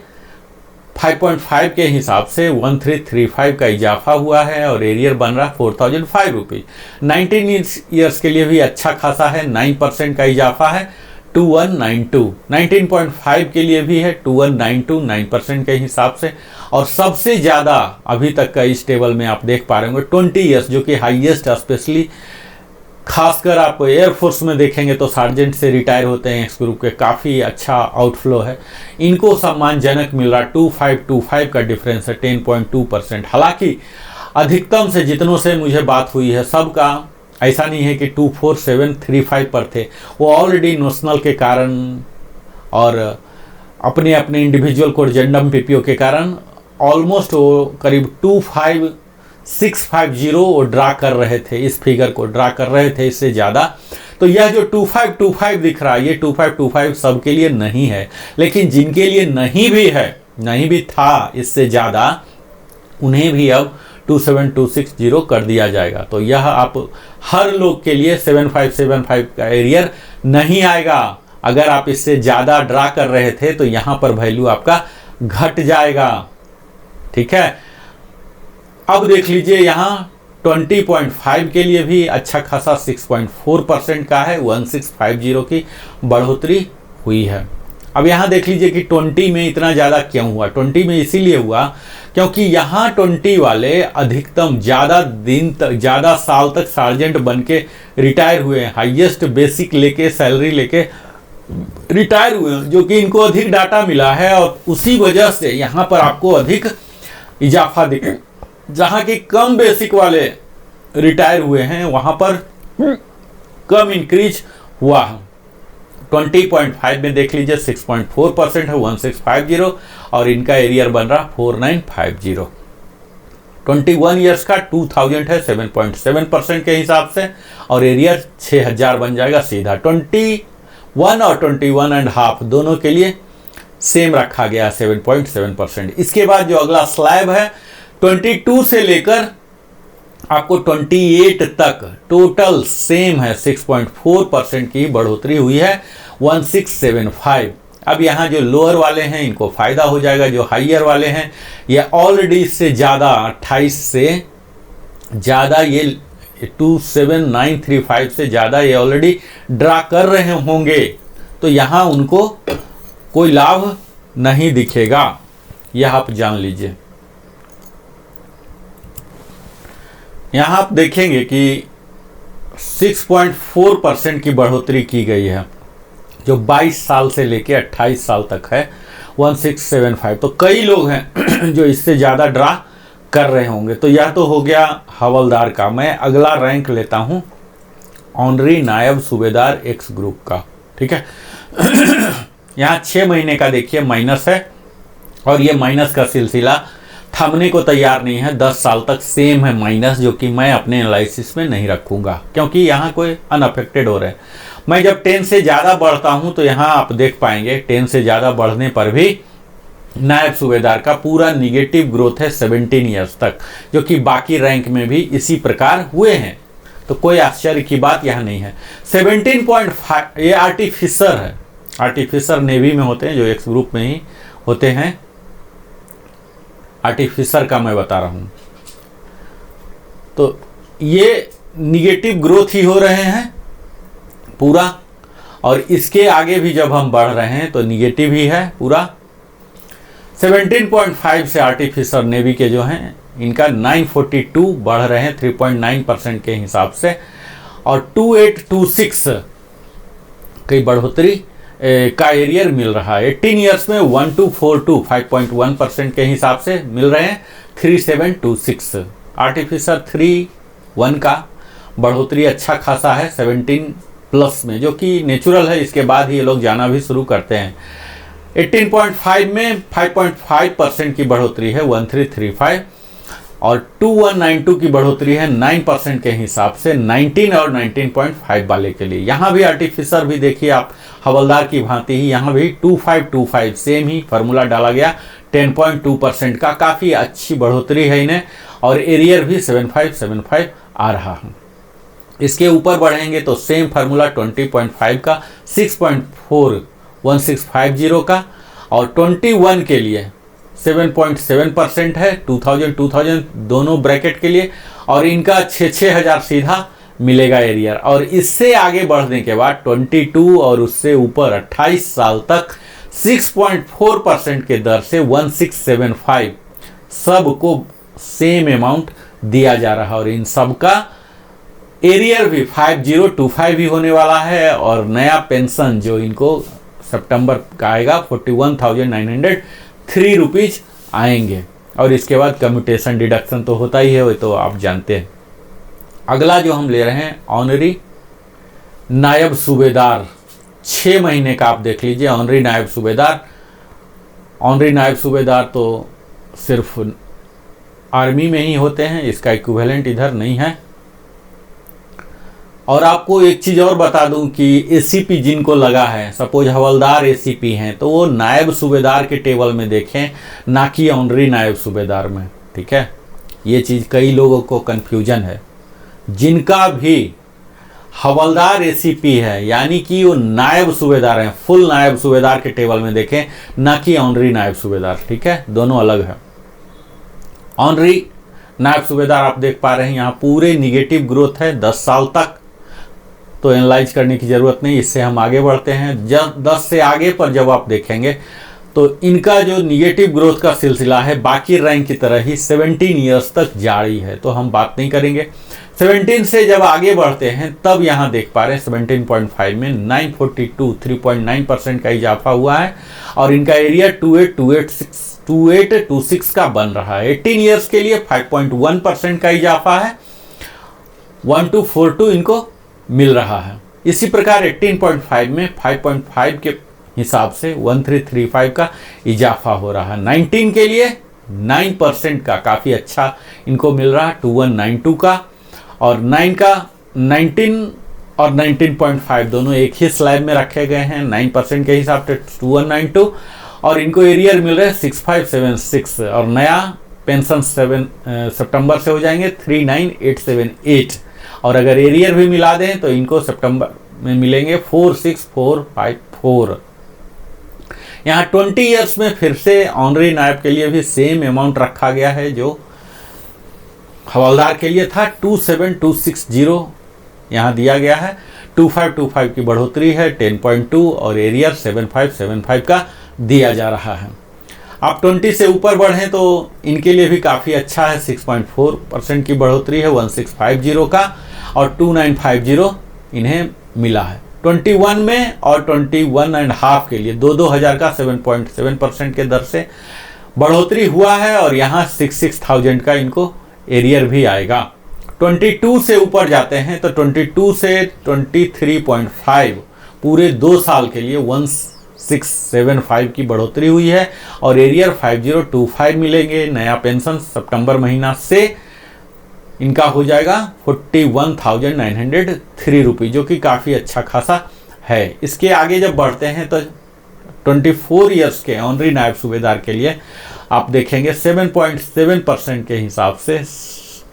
5.5 के हिसाब से 1335 का इजाफा हुआ है और एरियर बन रहा 4005 रुपीज। 19 ईयर्स के लिए भी अच्छा खासा है, 9% का इजाफा है 2192। 19.5 के लिए भी है 2192, 9% के हिसाब से। और सबसे ज़्यादा अभी तक का इस टेबल में आप देख पा रहे होंगे 20 ईयर्स, जो कि हाईएस्ट, स्पेशली खासकर आप एयरफोर्स में देखेंगे तो सार्जेंट से रिटायर होते हैं इस ग्रुप के, काफ़ी अच्छा आउटफ्लो है। इनको सम्मानजनक मिल रहा 2525 का डिफरेंस है 10.2%। हालांकि अधिकतम से जितनों से मुझे बात हुई है सबका ऐसा नहीं है कि 24735 पर थे, वो ऑलरेडी नोशनल के कारण और अपने अपने इंडिविजुअल कोर्जेंडम पीपीओ के कारण ऑलमोस्ट वो करीब 25650 वो ड्रा कर रहे थे, इस फिगर को ड्रा कर रहे थे इससे ज़्यादा। तो यह जो 2525 दिख रहा है, ये 2525 सबके लिए नहीं है, लेकिन जिनके लिए नहीं भी है, नहीं भी था इससे ज़्यादा, उन्हें भी अब 27260 कर दिया जाएगा। तो यह आप हर लोग के लिए 7575 का एरियर नहीं आएगा। अगर आप इससे ज़्यादा ड्रा कर रहे थे तो यहाँ पर वैल्यू आपका घट जाएगा, ठीक है। अब देख लीजिए यहाँ 20.5 के लिए भी अच्छा खासा 6.4% का है, 1650 की बढ़ोतरी हुई है। अब यहाँ देख लीजिए कि 20 में इतना ज़्यादा क्यों हुआ। 20 में इसीलिए हुआ क्योंकि यहाँ 20 वाले अधिकतम ज़्यादा दिन तक, ज़्यादा साल तक सार्जेंट बन के रिटायर हुए हैं, हाईएस्ट बेसिक लेके, सैलरी लेके रिटायर हुए हैं, जो कि इनको अधिक डाटा मिला है और उसी वजह से यहाँ पर आपको अधिक इजाफा दिखे। जहाँ की कम बेसिक वाले रिटायर हुए हैं वहाँ पर कम इंक्रीज हुआ है। 20.5 में देख लीजिए 6.4% है 1650 और इनका एरियर बन रहा 4950। 21 ईयर्स का 2000 है 7.7% के हिसाब से और एरियर 6000 बन जाएगा सीधा। 21 और 21.5 दोनों के लिए सेम रखा गया 7.7%। इसके बाद जो अगला स्लैब है 22 से लेकर आपको 28 तक टोटल सेम है, 6.4% की बढ़ोतरी हुई है 1675। अब यहाँ जो लोअर वाले हैं इनको फ़ायदा हो जाएगा, जो हाइयर वाले हैं ये ऑलरेडी इससे ज़्यादा 28 से ज़्यादा, ये 27935 से ज़्यादा ये ऑलरेडी ड्रा कर रहे होंगे, तो यहाँ उनको कोई लाभ नहीं दिखेगा, यह आप जान लीजिए। यहाँ आप देखेंगे कि 6.4% की बढ़ोतरी की गई है, जो 22 साल से लेके 28 साल तक है 1675। तो कई लोग हैं जो इससे ज़्यादा ड्रा कर रहे होंगे। तो यह तो हो गया हवलदार का। मैं अगला रैंक लेता हूँ ऑनरी नायब सूबेदार एक्स ग्रुप का, ठीक है। यहाँ 6 महीने का देखिए माइनस है और ये माइनस का सिलसिला थमने को तैयार नहीं है, 10 साल तक सेम है माइनस, जो कि मैं अपने एनालिसिस में नहीं रखूंगा क्योंकि यहाँ कोई अनअफेक्टेड हो रहे हैं। मैं जब 10 से ज़्यादा बढ़ता हूँ तो यहाँ आप देख पाएंगे 10 से ज़्यादा बढ़ने पर भी नायब सूबेदार का पूरा निगेटिव ग्रोथ है 17 ईयर्स तक, जो कि बाकी रैंक में भी इसी प्रकार हुए हैं। तो कोई आश्चर्य की बात यहाँ नहीं है। 17.5 ये आर्टिफिसर है, आर्टिफिसर नेवी में होते हैं, जो एक्स ग्रुप में ही होते हैं। आर्टिफिसर का मैं बता रहा हूँ। तो ये निगेटिव ग्रोथ ही हो रहे हैं पूरा, और इसके आगे भी जब हम बढ़ रहे हैं तो निगेटिव ही है पूरा। 17.5 से आर्टिफिसर नेवी के जो हैं इनका 942 बढ़ रहे हैं 3.9% के हिसाब से, और 2826 की बढ़ोतरी का एरियर मिल रहा है। 18 ईयर्स में 1242 5.1% के हिसाब से मिल रहे हैं 3726। आर्टिफिशियल 3.1 का बढ़ोतरी अच्छा खासा है 17 प्लस में, जो कि नेचुरल है, इसके बाद ही ये लोग जाना भी शुरू करते हैं। 18.5 में 5.5% की बढ़ोतरी है 1335, और 2192 की बढ़ोतरी है 9% के हिसाब से 19 और 19.5 वाले के लिए। यहाँ भी आर्टिफिशियल भी देखिए आप, हवलदार की भांति ही यहाँ भी 2525 सेम ही फार्मूला डाला गया 10.2% का, काफ़ी अच्छी बढ़ोतरी है इन्हें, और एरियर भी 7575 आ रहा है। इसके ऊपर बढ़ेंगे तो सेम फार्मूला 20.5 का 6.41650 का, और 21 के लिए 7.7% है 2000 दोनों ब्रैकेट के लिए, और इनका 6,000 सीधा मिलेगा एरियर। और इससे आगे बढ़ने के बाद 22 और उससे ऊपर 28 साल तक 6.4% के दर से 1675 सबको सेम अमाउंट दिया जा रहा है, और इन सब का एरियर भी 5025 भी होने वाला है, और नया पेंशन जो इनको सितंबर का आएगा 41,903 रुपीज आएंगे, और इसके बाद कम्यूटेशन डिडक्शन तो होता ही है, वो तो आप जानते हैं। अगला जो हम ले रहे हैं ऑनरी नायब सूबेदार, 6 महीने का आप देख लीजिए। ऑनरी नायब सूबेदार तो सिर्फ आर्मी में ही होते हैं, इसका इक्विवेलेंट इधर नहीं है। और आपको एक चीज़ और बता दूं कि एसीपी जिनको लगा है, सपोज हवलदार एसीपी हैं, तो वो नायब सूबेदार के टेबल में देखें, ना कि ऑनरी नायब सूबेदार में, ठीक है। ये चीज़ कई लोगों को कन्फ्यूजन है। जिनका भी हवलदार एसीपी है यानी कि वो नायब सूबेदार हैं, फुल नायब सूबेदार के टेबल में देखें, ना कि ऑनरी नायब सूबेदार, ठीक है, दोनों अलग है। ऑनरी नायब सूबेदार आप देख पा रहे हैं यहाँ पूरे निगेटिव ग्रोथ है 10 साल तक, तो एनालाइज करने की ज़रूरत नहीं। इससे हम आगे बढ़ते हैं। जब 10 से आगे पर जब आप देखेंगे तो इनका जो निगेटिव ग्रोथ का सिलसिला है बाकी रैंक की तरह ही 17 ईयर्स तक जारी है, तो हम बात नहीं करेंगे। 17 से जब आगे बढ़ते हैं तब यहाँ देख पा रहे हैं 17.5 में 942 3.9% का इजाफा हुआ है, और इनका एरिया 2826 का बन रहा है। 18 ईयर्स के लिए 5.1% का इजाफा है, 1242 इनको मिल रहा है। इसी प्रकार 18.5 में 5.5 के हिसाब से 1335 का इजाफा हो रहा है। 19 के लिए 9% का काफ़ी अच्छा इनको मिल रहा है 2192 का, और 19 और 19.5 दोनों एक ही स्लैब में रखे गए हैं 9% के हिसाब से 2192, और इनको एरियर मिल रहे हैं 6576, और नया पेंशन सितंबर से हो जाएंगे 39878, और अगर एरियर भी मिला दें तो इनको सितंबर में मिलेंगे 46454। यहाँ 20 ईयर्स में फिर से ऑनरी नायब के लिए भी सेम अमाउंट रखा गया है जो हवलदार के लिए था, 27260 यहाँ दिया गया है। 2525 की बढ़ोतरी है 10.2, और एरियर 7575 का दिया जा रहा है। आप 20 से ऊपर बढ़ें तो इनके लिए भी काफ़ी अच्छा है, 6.4% की बढ़ोतरी है 1650 का, और 2950 इन्हें मिला है। 21 में और 21.5 के लिए 2,000 का 7.7% के दर से बढ़ोतरी हुआ है, और यहाँ 66,000 का इनको एरियर भी आएगा। 22 से ऊपर जाते हैं तो 22 से 23.5 पूरे 2 साल के लिए 1675 की बढ़ोतरी हुई है, और एरियर 5025 मिलेंगे। नया पेंशन सितंबर महीना से इनका हो जाएगा 41,903 रुपये, जो कि काफ़ी अच्छा खासा है। इसके आगे जब बढ़ते हैं तो 24 ईयर्स के ऑनरी नायब सूबेदार के लिए आप देखेंगे 7.7% के हिसाब से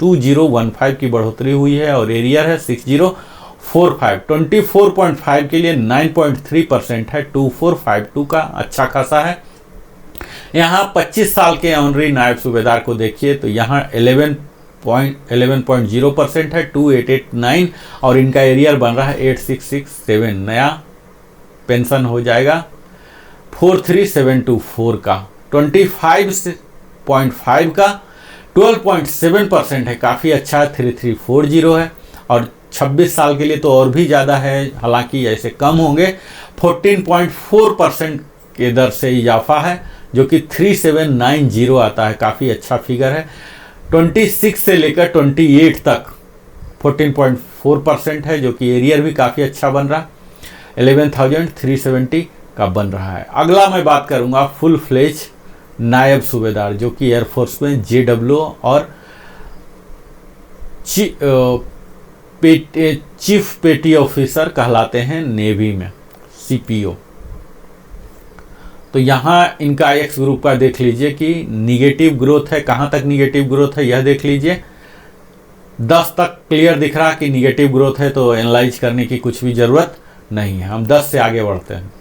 2015 की बढ़ोतरी हुई है, और एरियर है 6045। 24.5 के लिए 9.3% है 2452 का, अच्छा खासा है। यहाँ 25 साल के ऑनरी नायब सूबेदार को देखिए तो यहाँ 11.0% है 2889, और इनका एरियर बन रहा है 8667। नया पेंशन हो जाएगा 43724 का। 25.5 का 12.7% है, काफ़ी अच्छा है। 3340 है और 26 साल के लिए तो और भी ज़्यादा है, हालांकि ऐसे कम होंगे। 14.4% के दर से इजाफा है जो कि 3790 आता है, काफ़ी अच्छा फिगर है। 26 से लेकर 28 तक 14.4% है जो कि एरियर भी काफ़ी अच्छा बन रहा, 11,370 का बन रहा है। अगला मैं बात करूंगा फुल फ्लेज नायब सूबेदार, जो कि एयरफोर्स में JW और चीफ पेटी ऑफिसर कहलाते हैं नेवी में, CPO। तो यहाँ इनका एक्स ग्रुप का देख लीजिए कि निगेटिव ग्रोथ है। कहाँ तक निगेटिव ग्रोथ है यह देख लीजिए, 10 तक क्लियर दिख रहा कि निगेटिव ग्रोथ है, तो एनालाइज करने की कुछ भी ज़रूरत नहीं है। हम 10 से आगे बढ़ते हैं।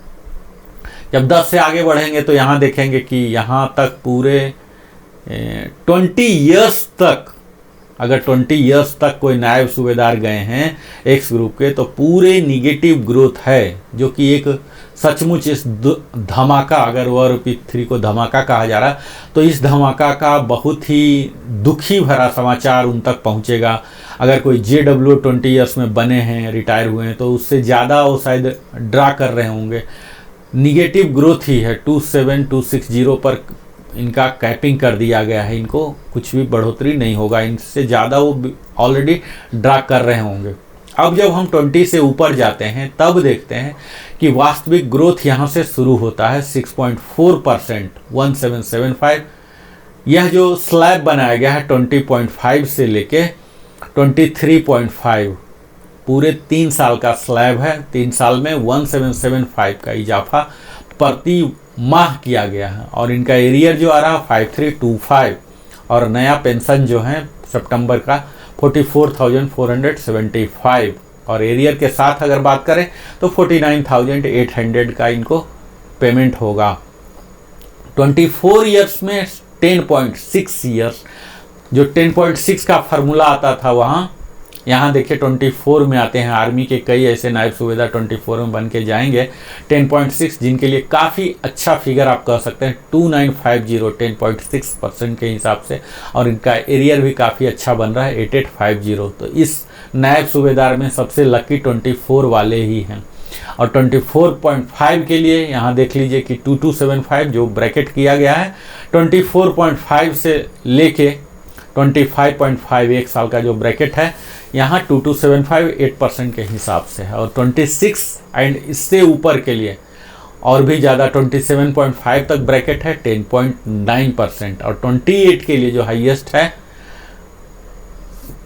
जब 10 से आगे बढ़ेंगे तो यहाँ देखेंगे कि यहाँ तक पूरे 20 ईयर्स तक, अगर 20 ईयर्स तक कोई नायब सूबेदार गए हैं एक्स ग्रुप के, तो पूरे निगेटिव ग्रोथ है, जो कि एक सचमुच इस धमाका, अगर OROP3 को धमाका कहा जा रहा, तो इस धमाका का बहुत ही दुखी भरा समाचार उन तक पहुंचेगा। अगर कोई JW 20 ईयर्स में बने हैं, रिटायर हुए हैं, तो उससे ज़्यादा वो शायद ड्रा कर रहे होंगे। निगेटिव ग्रोथ ही है, 27260 पर इनका कैपिंग कर दिया गया है, इनको कुछ भी बढ़ोतरी नहीं होगा, इनसे ज़्यादा वो ऑलरेडी ड्रा कर रहे होंगे। अब जब हम 20 से ऊपर जाते हैं तब देखते हैं कि वास्तविक ग्रोथ यहाँ से शुरू होता है 6.4%, 1775। यह जो स्लैब बनाया गया है 20.5 से लेके 23.5, पूरे 3 साल का स्लैब है। 3 साल में 1775 का इजाफा प्रति माह किया गया है और इनका एरियर जो आ रहा है 5325 और नया पेंशन जो है सितंबर का 44,475 और एरियर के साथ अगर बात करें तो 49,800 का इनको पेमेंट होगा। 24 ईयर्स में 10.6 ईयर्स, जो 10.6 का फार्मूला आता था वहाँ, यहाँ देखिए 24 में आते हैं। आर्मी के कई ऐसे नायब सूबेदार 24 में बन के जाएंगे। 10.6 जिनके लिए काफ़ी अच्छा फिगर आप कह सकते हैं, 2950 10.6% के हिसाब से, और इनका एरियर भी काफ़ी अच्छा बन रहा है 8850। तो इस नायब सूबेदार में सबसे लकी 24 वाले ही हैं। और 24.5 के लिए यहाँ देख लीजिए कि 2275 जो ब्रैकेट किया गया है, 24.5 से लेके 25.5 एक साल का जो ब्रैकेट है, यहाँ 2275 8% के हिसाब से है। और 26 एंड इससे ऊपर के लिए और भी ज़्यादा 27.5 तक ब्रैकेट है 10.9%। और 28 के लिए जो हाईएस्ट है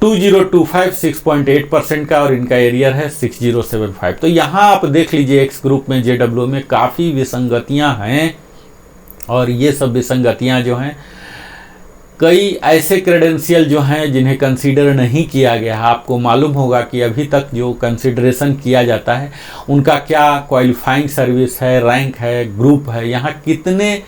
2025 6.8% का और इनका एरियर है 6075। तो यहाँ आप देख लीजिए एक्स ग्रुप में JW में काफ़ी विसंगतियाँ हैं और ये सब विसंगतियाँ जो हैं, कई ऐसे क्रेडेंशियल जो हैं जिन्हें कंसीडर नहीं किया गया है। आपको मालूम होगा कि अभी तक जो कंसीडरेशन किया जाता है उनका क्या क्वालिफाइंग सर्विस है, रैंक है, ग्रुप है, यहाँ कितने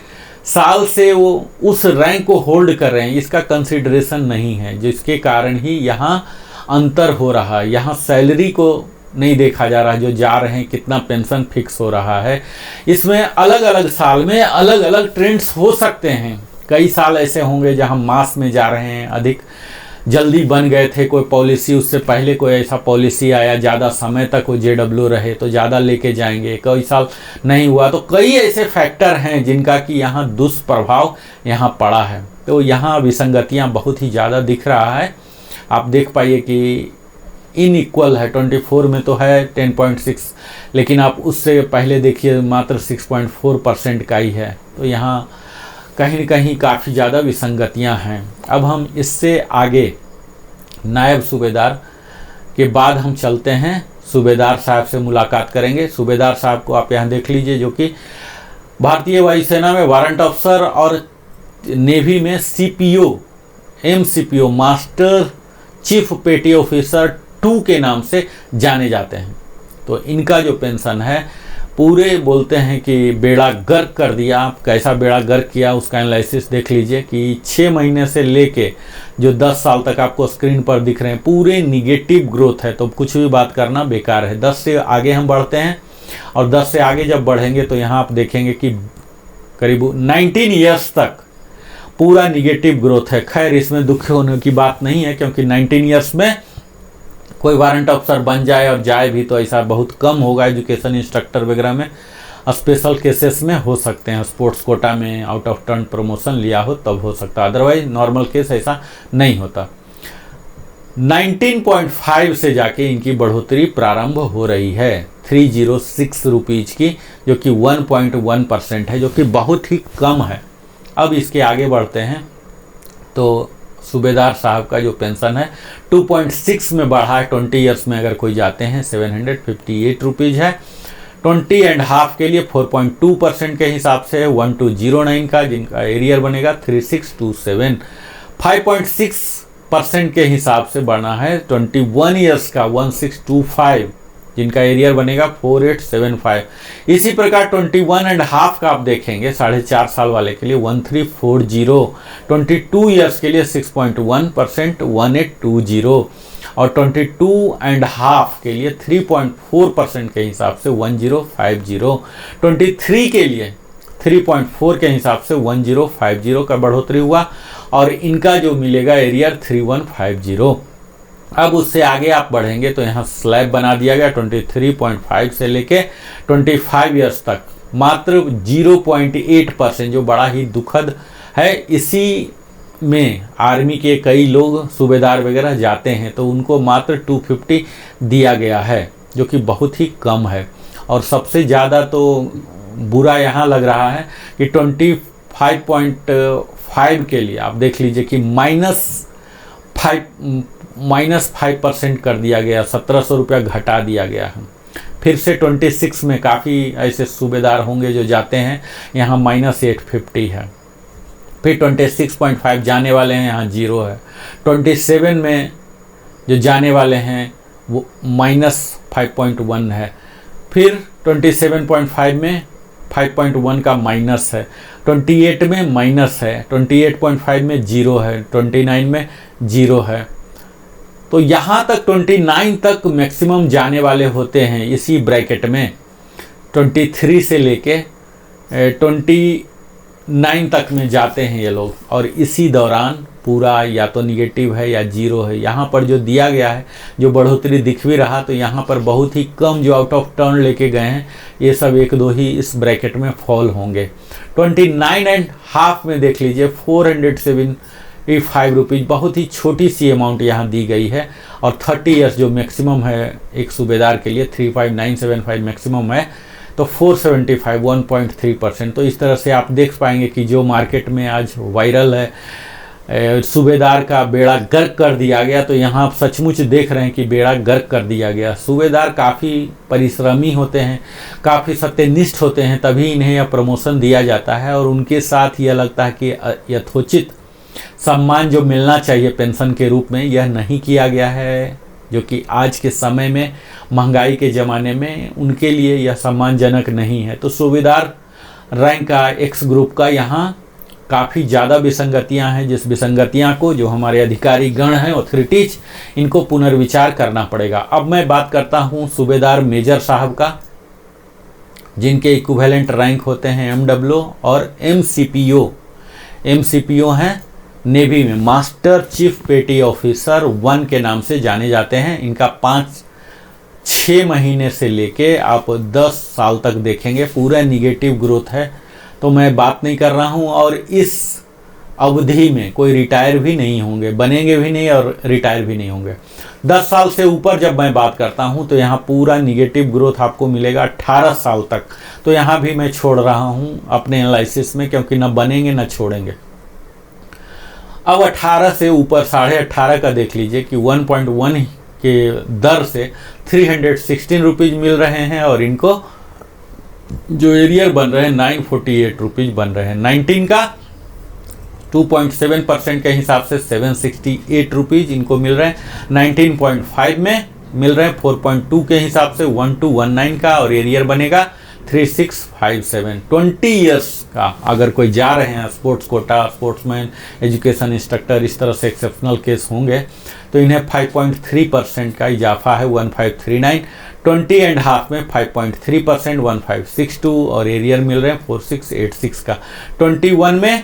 साल से वो उस रैंक को होल्ड कर रहे हैं, इसका कंसीडरेशन नहीं है, जिसके कारण ही यहाँ अंतर हो रहा है। यहाँ सैलरी को नहीं देखा जा रहा, जो जा रहे हैं कितना पेंशन फिक्स हो रहा है। इसमें अलग अलग साल में अलग अलग ट्रेंड्स हो सकते हैं। कई साल ऐसे होंगे जहां मास में जा रहे हैं, अधिक जल्दी बन गए थे कोई पॉलिसी, उससे पहले कोई ऐसा पॉलिसी आया, ज़्यादा समय तक वो JW रहे तो ज़्यादा लेके जाएंगे। कई साल नहीं हुआ, तो कई ऐसे फैक्टर हैं जिनका कि यहाँ दुष्प्रभाव यहाँ पड़ा है। तो यहाँ विसंगतियाँ बहुत ही ज़्यादा दिख रहा है। आप देख पाइए कि इनइक्वल है, 24 में तो है 10.6, लेकिन आप उससे पहले देखिए मात्र 6.4% का ही है। तो यहाँ कहीं न कहीं काफ़ी ज़्यादा विसंगतियां हैं। अब हम इससे आगे नायब सूबेदार के बाद हम चलते हैं, सूबेदार साहब से मुलाकात करेंगे। सूबेदार साहब को आप यहाँ देख लीजिए, जो कि भारतीय वायुसेना में वारंट अफसर और नेवी में CPO MCPO मास्टर चीफ पेटी ऑफिसर 2 के नाम से जाने जाते हैं। तो इनका जो पेंशन है पूरे बोलते हैं कि बेड़ा गर्क कर दिया। आप कैसा बेड़ा गर्क किया उसका एनालिसिस देख लीजिए कि 6 महीने से लेके जो 10 साल तक आपको स्क्रीन पर दिख रहे हैं पूरे निगेटिव ग्रोथ है। तो कुछ भी बात करना बेकार है। 10 से आगे हम बढ़ते हैं और 10 से आगे जब बढ़ेंगे तो यहाँ आप देखेंगे कि करीब 19 ईयर्स तक पूरा निगेटिव ग्रोथ है। खैर इसमें दुखी होने की बात नहीं है, क्योंकि 19 ईयर्स में कोई वारंट ऑफिसर बन जाए और जाए भी तो ऐसा बहुत कम होगा। एजुकेशन इंस्ट्रक्टर वगैरह में स्पेशल केसेस में हो सकते हैं, स्पोर्ट्स कोटा में आउट ऑफ टर्न प्रमोशन लिया हो तब हो सकता है, अदरवाइज नॉर्मल केस ऐसा नहीं होता। 19.5 से जाके इनकी बढ़ोतरी प्रारंभ हो रही है 306 रुपीज़ की, जो कि 1.1% है, जो कि बहुत ही कम है। अब इसके आगे बढ़ते हैं तो सूबेदार साहब का जो पेंशन है 2.6 में बढ़ा है। 20 ईयर्स में अगर कोई जाते हैं 758 रुपीज़ है। 20 एंड हाफ के लिए 4.2% के हिसाब से 1209 का, जिनका एरियर बनेगा 3627। 5.6% के हिसाब से बढ़ना है 21 ईयर्स का 1625, जिनका एरियर बनेगा 4875। इसी प्रकार 21 एंड हाफ का आप देखेंगे 4.5 साल वाले के लिए 1340। 22 ईयर्स के लिए 6.1% 1820 और 22 एंड हाफ के लिए 3.4% के हिसाब से 1050। 23 के लिए 3.4 के हिसाब से 1050 का बढ़ोतरी हुआ और इनका जो मिलेगा एरियर 3150। अब उससे आगे आप बढ़ेंगे तो यहाँ स्लैब बना दिया गया 23.5 से लेके 25 ईयर्स तक मात्र 0.8%, जो बड़ा ही दुखद है। इसी में आर्मी के कई लोग सूबेदार वगैरह जाते हैं तो उनको मात्र 250 दिया गया है, जो कि बहुत ही कम है। और सबसे ज़्यादा तो बुरा यहाँ लग रहा है कि 25.5 के लिए आप देख लीजिए कि -5% कर दिया गया, 1700 रुपया घटा दिया गया है। फिर से 26 में काफ़ी ऐसे सूबेदार होंगे जो जाते हैं, यहाँ -850 है। फिर 26.5 जाने वाले हैं, यहाँ 0 है। 27 में जो जाने वाले हैं वो -5.1 है। फिर 27.5 में 5.1 का माइनस है। 28 में माइनस है। 28.5 में 0 है। 29 में 0 है। तो यहाँ तक 29 तक मैक्सिमम जाने वाले होते हैं इसी ब्रैकेट में। 23 से लेके 29 तक में जाते हैं ये लोग, और इसी दौरान पूरा या तो निगेटिव है या 0 है। यहाँ पर जो दिया गया है, जो बढ़ोतरी दिख भी रहा, तो यहाँ पर बहुत ही कम जो आउट ऑफ टर्न लेके गए हैं, ये सब 1-2 ही इस ब्रैकेट में फॉल होंगे। 29 एंड हाफ में देख लीजिए 475 रुपीज़, बहुत ही छोटी सी अमाउंट यहाँ दी गई है। और 30 ईयर्स जो मैक्सिमम है एक सूबेदार के लिए 35975 मैक्सिमम है, तो 475 1.3%। तो इस तरह से आप देख पाएंगे कि जो मार्केट में आज वायरल है सूबेदार का बेड़ा गर्क कर दिया गया, तो यहाँ आप सचमुच देख रहे हैं कि बेड़ा गर्क कर दिया गया। सूबेदार काफ़ी परिश्रमी होते हैं, काफ़ी सत्यनिष्ठ होते हैं, तभी इन्हें यह प्रमोशन दिया जाता है। और उनके साथ यह लगता है कि यथोचित सम्मान जो मिलना चाहिए पेंशन के रूप में, यह नहीं किया गया है, जो कि आज के समय में महंगाई के ज़माने में उनके लिए यह सम्मानजनक नहीं है। तो सूबेदार रैंक का एक्स ग्रुप का यहाँ काफ़ी ज़्यादा विसंगतियाँ हैं, जिस विसंगतियाँ को जो हमारे अधिकारी गण हैं, ऑथोरिटीज, इनको पुनर्विचार करना पड़ेगा। अब मैं बात करता हूँ सूबेदार मेजर साहब का, जिनके इक्विवेलेंट रैंक होते हैं MWO और MCPO। MCPO हैं नेवी में मास्टर चीफ पेटी ऑफिसर 1 के नाम से जाने जाते हैं। इनका 5-6 महीने से लेके आप 10 साल तक देखेंगे पूरा निगेटिव ग्रोथ है। तो मैं बात नहीं कर रहा हूं, और इस अवधि में कोई रिटायर भी नहीं होंगे, बनेंगे भी नहीं और रिटायर भी नहीं होंगे। 10 साल से ऊपर जब मैं बात करता हूं तो यहाँ पूरा निगेटिव ग्रोथ आपको मिलेगा 18 साल तक। तो यहाँ भी मैं छोड़ रहा हूं अपने एनालिसिस में, क्योंकि न बनेंगे न छोड़ेंगे। अब 18 से ऊपर 18.5 का देख लीजिए कि 1.1 के दर से 316 रुपीज़ मिल रहे हैं, और इनको जो एरियर बन रहे हैं 948 रुपीज़ बन रहे हैं। 19 का 2.7% के हिसाब से 768 रुपीज़ इनको मिल रहे हैं। 19.5 में मिल रहे हैं 4.2 के हिसाब से 1219 का, और एरियर बनेगा 3657। 20 ईयर्स का अगर कोई जा रहे हैं, sports quota, sportsman, education instructor, इस तरह से एक्सेप्शनल केस होंगे, तो इन्हें 5.3% का इजाफा है 1539। 20 एंड हाफ में 5.3% 1562, और एरियर मिल रहे हैं 4686 का। 21 में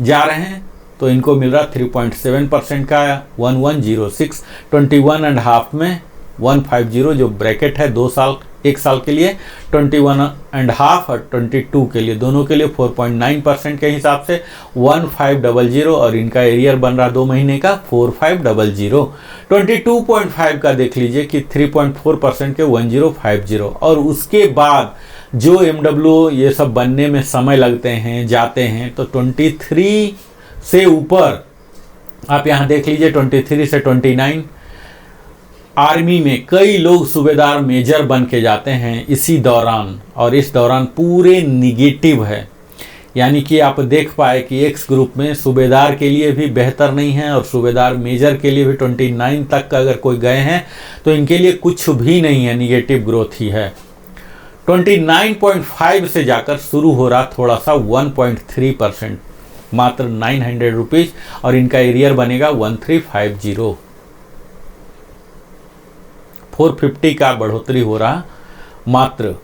जा रहे हैं तो इनको मिल रहा 3.7% का 1106, 21.5 में 150 जो ब्रैकेट है 2 साल 1 साल के लिए, 21.5 और 22 के लिए, दोनों के लिए 4.9% के हिसाब से 1500 और इनका एरियर बन रहा 2 महीने का 4500। 22.5 का देख लीजिए कि 3.4% के 1050 और उसके बाद जो MW ये सब बनने में समय लगते हैं जाते हैं, तो 23 से ऊपर आप यहाँ देख लीजिए 23 से 29 आर्मी में कई लोग सूबेदार मेजर बन के जाते हैं इसी दौरान, और इस दौरान पूरे निगेटिव है। यानी कि आप देख पाए कि एक्स ग्रुप में सूबेदार के लिए भी बेहतर नहीं है और सूबेदार मेजर के लिए भी 29 तक का अगर कोई गए हैं तो इनके लिए कुछ भी नहीं है, निगेटिव ग्रोथ ही है। 29.5 से जाकर शुरू हो रहा थोड़ा सा 1.3%, मात्र 900 रुपीज़, और इनका एरियर बनेगा 1350। 450 का बढ़ोतरी हो रहा मात्र,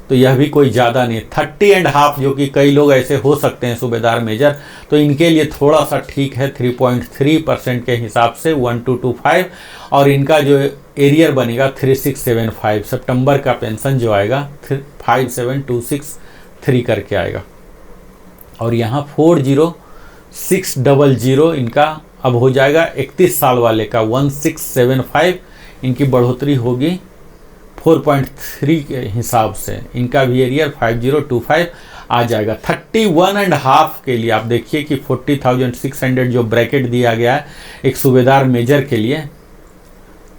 तो यह भी कोई ज़्यादा नहीं। 30.5 जो कि कई लोग ऐसे हो सकते हैं सूबेदार मेजर, तो इनके लिए थोड़ा सा ठीक है 3.3% के हिसाब से 1225, और इनका जो एरियर बनेगा 3675। सितंबर का पेंशन जो आएगा 57263 करके आएगा। और यहाँ 40600 इनका अब हो जाएगा 31 साल वाले का 1675, इनकी बढ़ोतरी होगी 4.3 के हिसाब से, इनका भी एरियर 5025 आ जाएगा। 31.5 के लिए आप देखिए कि 40,600 जो ब्रैकेट दिया गया है एक सूबेदार मेजर के लिए,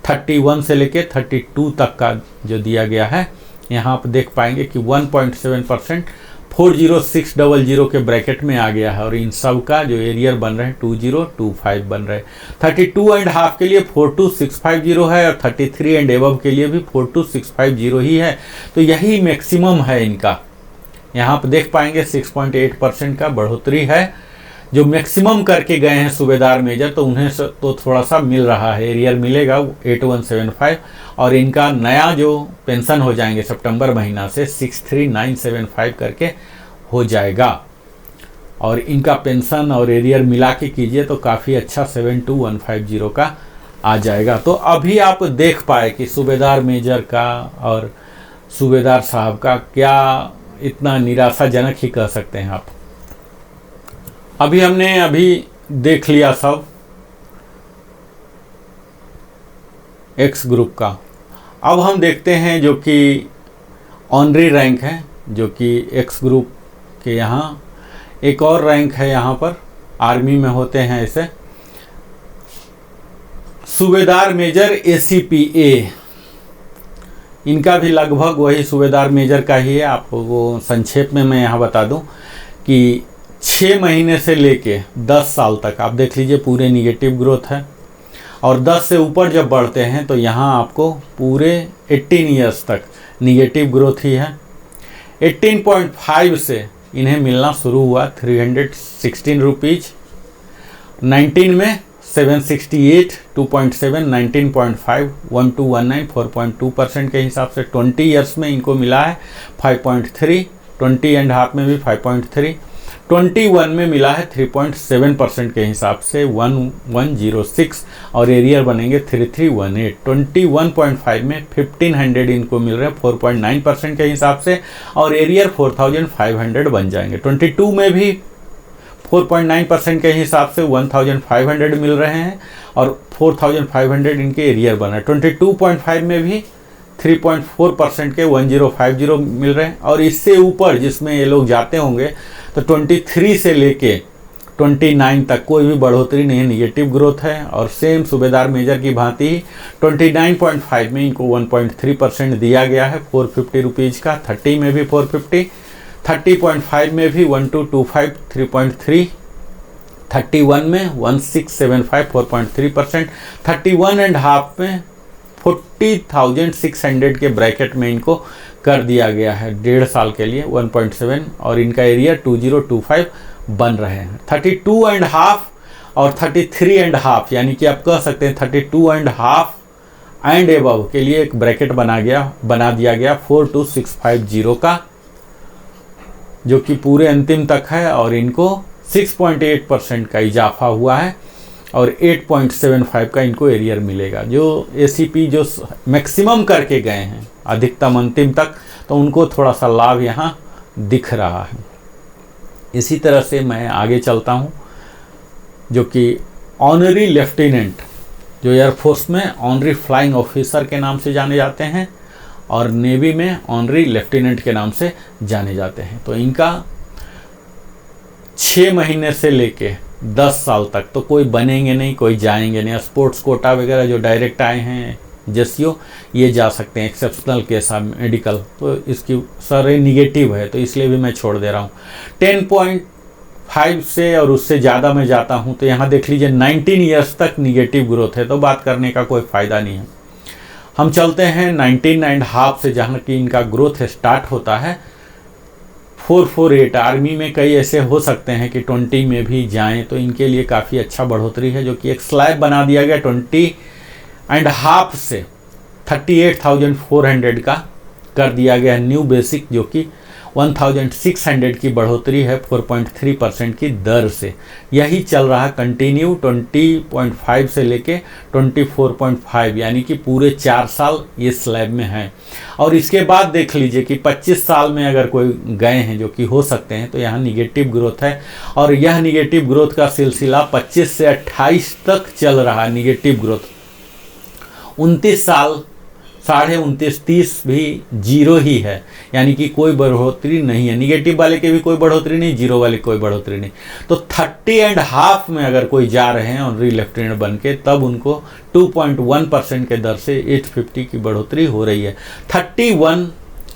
31 से लेके 32 तक का जो दिया गया है, यहाँ आप देख पाएंगे कि 1.7% 40600 के ब्रैकेट में आ गया है, और इन सब का जो एरियर बन रहे हैं 2025 बन रहे हैं। 32.5 के लिए 42650 है, और 33 एंड एबव के लिए भी 42650 ही है, तो यही मैक्सिमम है इनका। यहाँ आप देख पाएंगे 6.8% का बढ़ोतरी है, जो मैक्सिमम करके गए हैं सूबेदार मेजर, तो उन्हें तो थोड़ा सा मिल रहा है, एरियर मिलेगा 8175, और इनका नया जो पेंशन हो जाएंगे सितंबर महीना से 63975 करके हो जाएगा, और इनका पेंशन और एरियर मिला के कीजिए तो काफ़ी अच्छा 72150 का आ जाएगा। तो अभी आप देख पाए कि सूबेदार मेजर का और सूबेदार साहब का क्या इतना निराशाजनक ही कह सकते हैं आप। अभी हमने देख लिया सब एक्स ग्रुप का। अब हम देखते हैं जो कि ऑनरी रैंक है, जो कि एक्स ग्रुप के यहाँ एक और रैंक है, यहाँ पर आर्मी में होते हैं ऐसे सूबेदार मेजर ACPA, इनका भी लगभग वही सूबेदार मेजर का ही है। आपको संक्षेप में मैं यहाँ बता दूं कि 6 महीने से लेके 10 साल तक आप देख लीजिए पूरे निगेटिव ग्रोथ है, और 10 से ऊपर जब बढ़ते हैं तो यहाँ आपको पूरे 18 ईयर्स तक निगेटिव ग्रोथ ही है। 18.5 से इन्हें मिलना शुरू हुआ 316 रुपीज़, 19 में 768, 2.7, 19.5, 1219, 4.2% के हिसाब से। 20 ईयर्स में इनको मिला है 5.3, 20.5 में भी 5.3, 21 में मिला है 3.7% के हिसाब से 1106, और एरियर बनेंगे 3318। 21.5 में 1500 इनको मिल रहे हैं 4.9% के हिसाब से, और एरियर 4500 बन जाएंगे। 22 में भी 4.9% के हिसाब से 1500 मिल रहे हैं, और 4500 इनके एरियर बन रहे हैं। 22.5 में भी 3.4% के 1050 मिल रहे हैं, और इससे ऊपर जिसमें ये लोग जाते होंगे तो 23 से लेके 29 तक कोई भी बढ़ोतरी नहीं है, निगेटिव ग्रोथ है। और सेम सूबेदार मेजर की भांति 29.5 में इनको 1.3% दिया गया है 450 रुपीज़ का। 30 में भी 450, 30.5 में भी 1225 3.3, 31 में 1675 4.3%, 31.5 में 40,600 के ब्रैकेट में इनको कर दिया गया है 1.5 साल के लिए 1.7, और इनका एरिया 2025 बन रहे हैं। 32.5 और 33.5 यानी कि आप कह सकते हैं 32.5 एंड एबव के लिए एक ब्रैकेट बना दिया गया 42650 का, जो कि पूरे अंतिम तक है, और इनको 6.8% का इजाफा हुआ है और 8.75 का इनको एरियर मिलेगा। जो एसीपी जो मैक्सिमम करके गए हैं अधिकतम अंतिम तक, तो उनको थोड़ा सा लाभ यहाँ दिख रहा है। इसी तरह से मैं आगे चलता हूँ, जो कि ऑनरी लेफ्टिनेंट, जो एयरफोर्स में ऑनरी फ्लाइंग ऑफिसर के नाम से जाने जाते हैं और नेवी में ऑनरी लेफ्टिनेंट के नाम से जाने जाते हैं। तो इनका 6 महीने से लेके 10 साल तक तो कोई बनेंगे नहीं, कोई जाएंगे नहीं। स्पोर्ट्स कोटा वगैरह जो डायरेक्ट आए हैं जेसीओ, ये जा सकते हैं एक्सेप्शनल केस मेडिकल, तो इसकी सारे निगेटिव है, तो इसलिए भी मैं छोड़ दे रहा हूँ। 10.5 से और उससे ज़्यादा मैं जाता हूँ तो यहाँ देख लीजिए 19 ईयर्स तक निगेटिव ग्रोथ है, तो बात करने का कोई फ़ायदा नहीं है। हम चलते हैं 19.5 से, जहाँ की इनका ग्रोथ स्टार्ट होता है 448। आर्मी में कई ऐसे हो सकते हैं कि 20 में भी जाएं, तो इनके लिए काफ़ी अच्छा बढ़ोतरी है, जो कि एक स्लैब बना दिया गया 20.5 से 38,400 का कर दिया गया न्यू बेसिक, जो कि 1,600 की बढ़ोतरी है 4.3% की दर से। यही चल रहा कंटिन्यू 20.5 से लेके 24.5, यानी कि पूरे 4 साल ये स्लैब में है। और इसके बाद देख लीजिए कि 25 साल में अगर कोई गए हैं, जो कि हो सकते हैं, तो यहाँ निगेटिव ग्रोथ है और यह निगेटिव ग्रोथ का सिलसिला 25 से 28 तक चल रहा है। निगेटिव ग्रोथ 29 साल 29.5 30 भी जीरो ही है, यानी कि कोई बढ़ोतरी नहीं है। निगेटिव वाले के भी कोई बढ़ोतरी नहीं, जीरो वाले कोई बढ़ोतरी नहीं। तो 30.5 में अगर कोई जा रहे हैं ऑनरी लेफ्टिनेंट बन के, तब उनको 2.1% के दर से 850 की बढ़ोतरी हो रही है। 31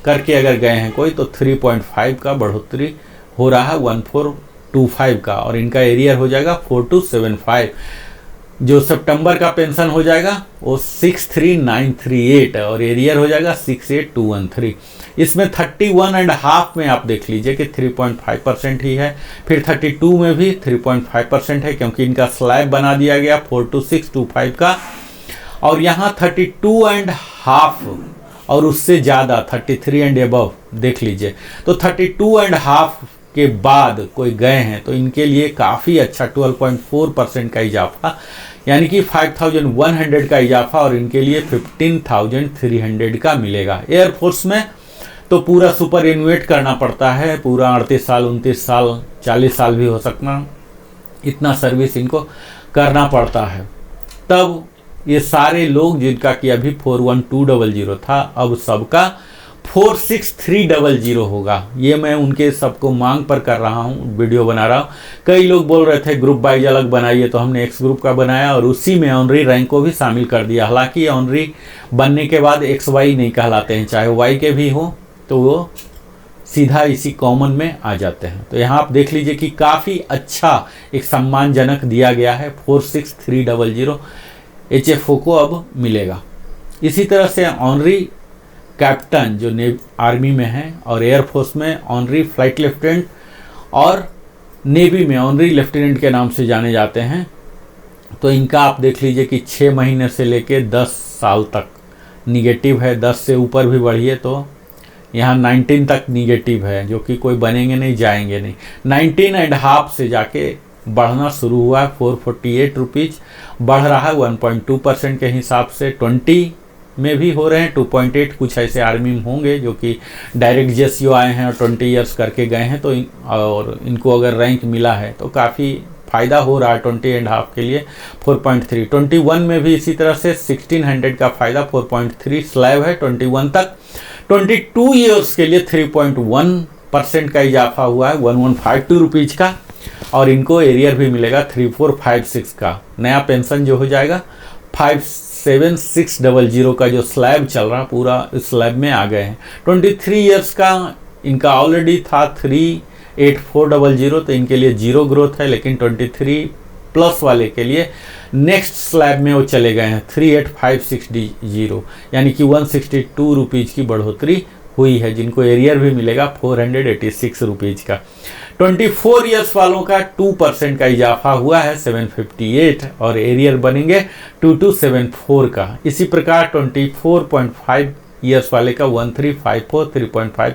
करके अगर गए हैं कोई, तो 3.5 का बढ़ोतरी हो रहा है 1425 का, और इनका एरियर हो जाएगा 4275। जो सितंबर का पेंशन हो जाएगा वो 63938 और एरियर हो जाएगा 68213। इसमें 31.5 में आप देख लीजिए कि 3.5% ही है, फिर 32 में भी 3.5% है, क्योंकि इनका स्लैब बना दिया गया 42625 का, और यहाँ 32.5 और उससे ज़्यादा 33 एंड अबव देख लीजिए। तो 32.5 के बाद कोई गए हैं तो इनके लिए काफ़ी अच्छा 12.4% का इजाफा, यानी कि 5100 का इजाफा, और इनके लिए 15,300 का मिलेगा। एयरफोर्स में तो पूरा सुपर इन्वेट करना पड़ता है, पूरा 38 साल 29 साल 40 साल भी हो सकता, इतना सर्विस इनको करना पड़ता है। तब ये सारे लोग जिनका कि अभी 41200 था, अब सबका 46300 होगा। ये मैं उनके सबको मांग पर कर रहा हूँ, वीडियो बना रहा हूँ। कई लोग बोल रहे थे ग्रुप वाइज अलग बनाइए, तो हमने एक्स ग्रुप का बनाया और उसी में ऑनरी रैंक को भी शामिल कर दिया। हालांकि ऑनरी बनने के बाद एक्स वाई नहीं कहलाते हैं, चाहे वाई के भी हो तो वो सीधा इसी कॉमन में आ जाते हैं। तो यहाँ आप देख लीजिए कि काफ़ी अच्छा एक सम्मानजनक दिया गया है, 46300 HFO को अब मिलेगा। इसी तरह से ऑनरी कैप्टन जो आर्मी में है और एयरफोर्स में ऑनरी फ्लाइट लेफ्टिनेंट और नेवी में ऑनरी लेफ्टिनेंट के नाम से जाने जाते हैं, तो इनका आप देख लीजिए कि 6 महीने से लेके 10 साल तक निगेटिव है। 10 से ऊपर भी बढ़िए तो यहाँ 19 तक निगेटिव है, जो कि कोई बनेंगे नहीं जाएंगे नहीं। 19.5 से जाके बढ़ना शुरू हुआ है 448 रुपीज़, बढ़ रहा है 1.2% के हिसाब से। 20 में भी हो रहे हैं 2.8, कुछ ऐसे आर्मी में होंगे जो कि डायरेक्ट जेसीओ आए हैं और 20 ईयर्स करके गए हैं, तो और इनको अगर रैंक मिला है तो काफ़ी फ़ायदा हो रहा है 20.5 के लिए 4.3। 21 में भी इसी तरह से 1600 का फ़ायदा 4.3 स्लैब है 21 तक। 22 ईयर्स के लिए 3.1% का इजाफा हुआ है 1152 रुपीज़ का, और इनको एरियर भी मिलेगा 3456 का। नया पेंशन जो हो जाएगा 57600 का जो स्लैब चल रहा पूरा इस स्लैब में आ गए हैं। 23 ईयर्स का इनका ऑलरेडी था 38400, तो इनके लिए जीरो ग्रोथ है, लेकिन 23 प्लस वाले के लिए नेक्स्ट स्लैब में वो चले गए हैं 38560, यानी कि 162 रुपीज़ की बढ़ोतरी हुई है, जिनको एरियर भी मिलेगा 486 रुपीज़ का। 24 ईयर्स वालों का 2% का इजाफा हुआ है 758, और एरियर बनेंगे 2274 का। इसी प्रकार 24.5 ईयर्स वाले का 1354 3.5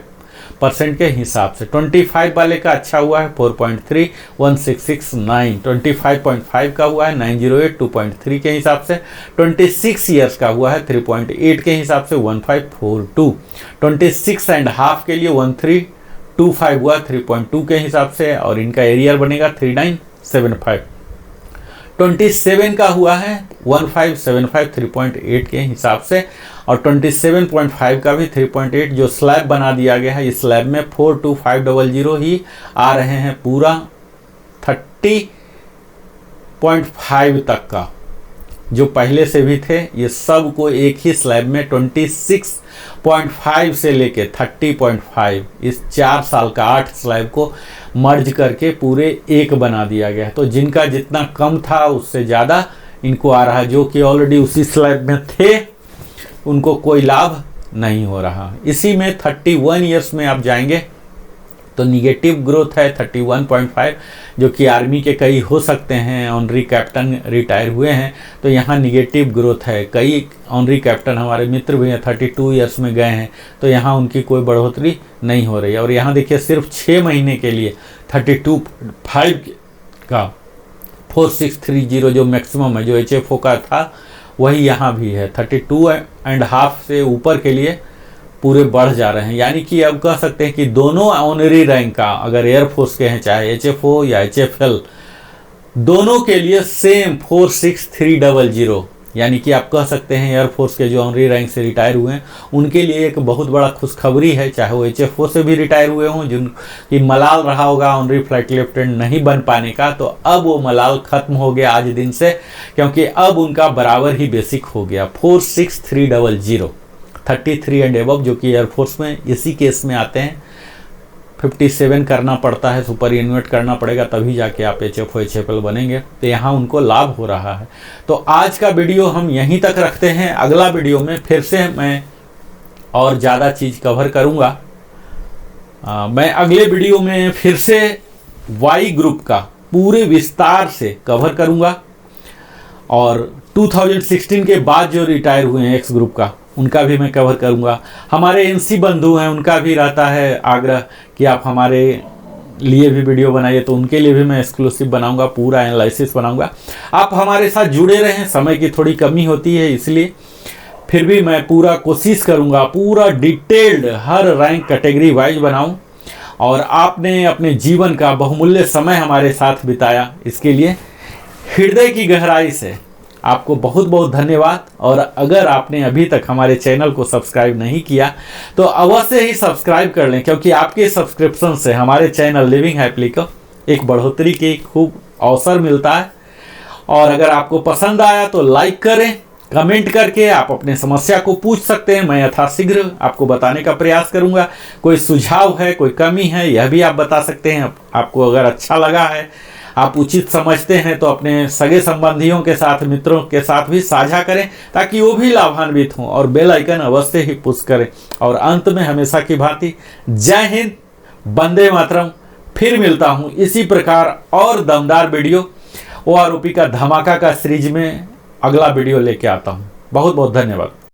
परसेंट के हिसाब से। 25 वाले का अच्छा हुआ है 4.3 1669, 25.5 का हुआ है 908 2.3 के हिसाब से, 26 ईयर्स का हुआ है 3.8 के हिसाब से 1542, 26 एंड हाफ के लिए 1325 हुआ 3.2 के हिसाब से और इनका एरियर बनेगा 3975। 27 का हुआ है 1575 3.8 के हिसाब से और 27.5 का भी 3.8 जो स्लैब बना दिया गया है। इस स्लैब में 42500 ही आ रहे हैं पूरा 30.5 तक का, जो पहले से भी थे ये सब को एक ही स्लैब में 26.5 से लेके 30.5 इस 4 साल का 8 स्लैब को मर्ज करके पूरे एक बना दिया गया है। तो जिनका जितना कम था उससे ज़्यादा इनको आ रहा है, जो कि ऑलरेडी उसी स्लैब में थे उनको कोई लाभ नहीं हो रहा। इसी में 31 ईयर्स में आप जाएंगे तो निगेटिव ग्रोथ है 31.5, जो कि आर्मी के कई हो सकते हैं ऑनरी कैप्टन रिटायर हुए हैं तो यहाँ निगेटिव ग्रोथ है। कई ऑनरी कैप्टन हमारे मित्र भी हैं 32 ईयर्स में गए हैं तो यहाँ उनकी कोई बढ़ोतरी नहीं हो रही है। और यहाँ देखिए सिर्फ 6 महीने के लिए 32.5 का 4630 जो मैक्सिमम है, जो HFO का था वही यहाँ भी है। 32.5 से ऊपर के लिए पूरे बढ़ जा रहे हैं, यानी कि अब कह सकते हैं कि दोनों ऑनरी रैंक का अगर एयरफोर्स के हैं चाहे HFO या HFL, दोनों के लिए सेम 46300, यानी कि आप कह सकते हैं एयरफोर्स के जो ऑनरी रैंक से रिटायर हुए हैं उनके लिए एक बहुत बड़ा खुशखबरी है, चाहे वो HFO से भी रिटायर हुए हों जिनकी मलाल रहा होगा ऑनरी फ्लाइट लेफ्टिनेंट नहीं बन पाने का, तो अब वो मलाल खत्म हो गया आज दिन से, क्योंकि अब उनका बराबर ही बेसिक हो गया 46300 33 एंड एबव, जो कि एयरफोर्स में इसी केस में आते हैं। 57 करना पड़ता है, सुपर इन्वेट करना पड़ेगा तभी जाके आप HFO HFL बनेंगे, तो यहाँ उनको लाभ हो रहा है। तो आज का वीडियो हम यहीं तक रखते हैं, अगला वीडियो में फिर से मैं और ज़्यादा चीज़ कवर करूँगा। मैं अगले वीडियो में फिर से वाई ग्रुप का पूरे विस्तार से कवर करूँगा और 2016 के बाद जो रिटायर हुए हैं एक्स ग्रुप का उनका भी मैं कवर करूंगा। हमारे NC बंधु हैं उनका भी रहता है आग्रह कि आप हमारे लिए भी वीडियो बनाइए, तो उनके लिए भी मैं एक्सक्लूसिव बनाऊंगा, पूरा एनालिसिस बनाऊंगा। आप हमारे साथ जुड़े रहें, समय की थोड़ी कमी होती है इसलिए, फिर भी मैं पूरा कोशिश करूंगा पूरा डिटेल्ड हर रैंक कैटेगरी वाइज बनाऊं। और आपने अपने जीवन का बहुमूल्य समय हमारे साथ बिताया, इसके लिए हृदय की गहराई से आपको बहुत बहुत धन्यवाद। और अगर आपने अभी तक हमारे चैनल को सब्सक्राइब नहीं किया तो अवश्य ही सब्सक्राइब कर लें, क्योंकि आपके सब्सक्रिप्शन से हमारे चैनल लिविंग हैप्पीली को एक बढ़ोतरी की खूब अवसर मिलता है। और अगर आपको पसंद आया तो लाइक करें, कमेंट करके आप अपने समस्या को पूछ सकते हैं, मैं यथाशीघ्र आपको बताने का प्रयास करूंगा। कोई सुझाव है, कोई कमी है, यह भी आप बता सकते हैं। आपको अगर अच्छा लगा है, आप उचित समझते हैं तो अपने सगे संबंधियों के साथ, मित्रों के साथ भी साझा करें ताकि वो भी लाभान्वित हों, और बेल आइकन अवश्य ही पुश करें। और अंत में हमेशा की भांति जय हिंद, वंदे मातरम। फिर मिलता हूं इसी प्रकार और दमदार वीडियो OROP का धमाका का सीरीज में अगला वीडियो लेके आता हूं। बहुत बहुत धन्यवाद।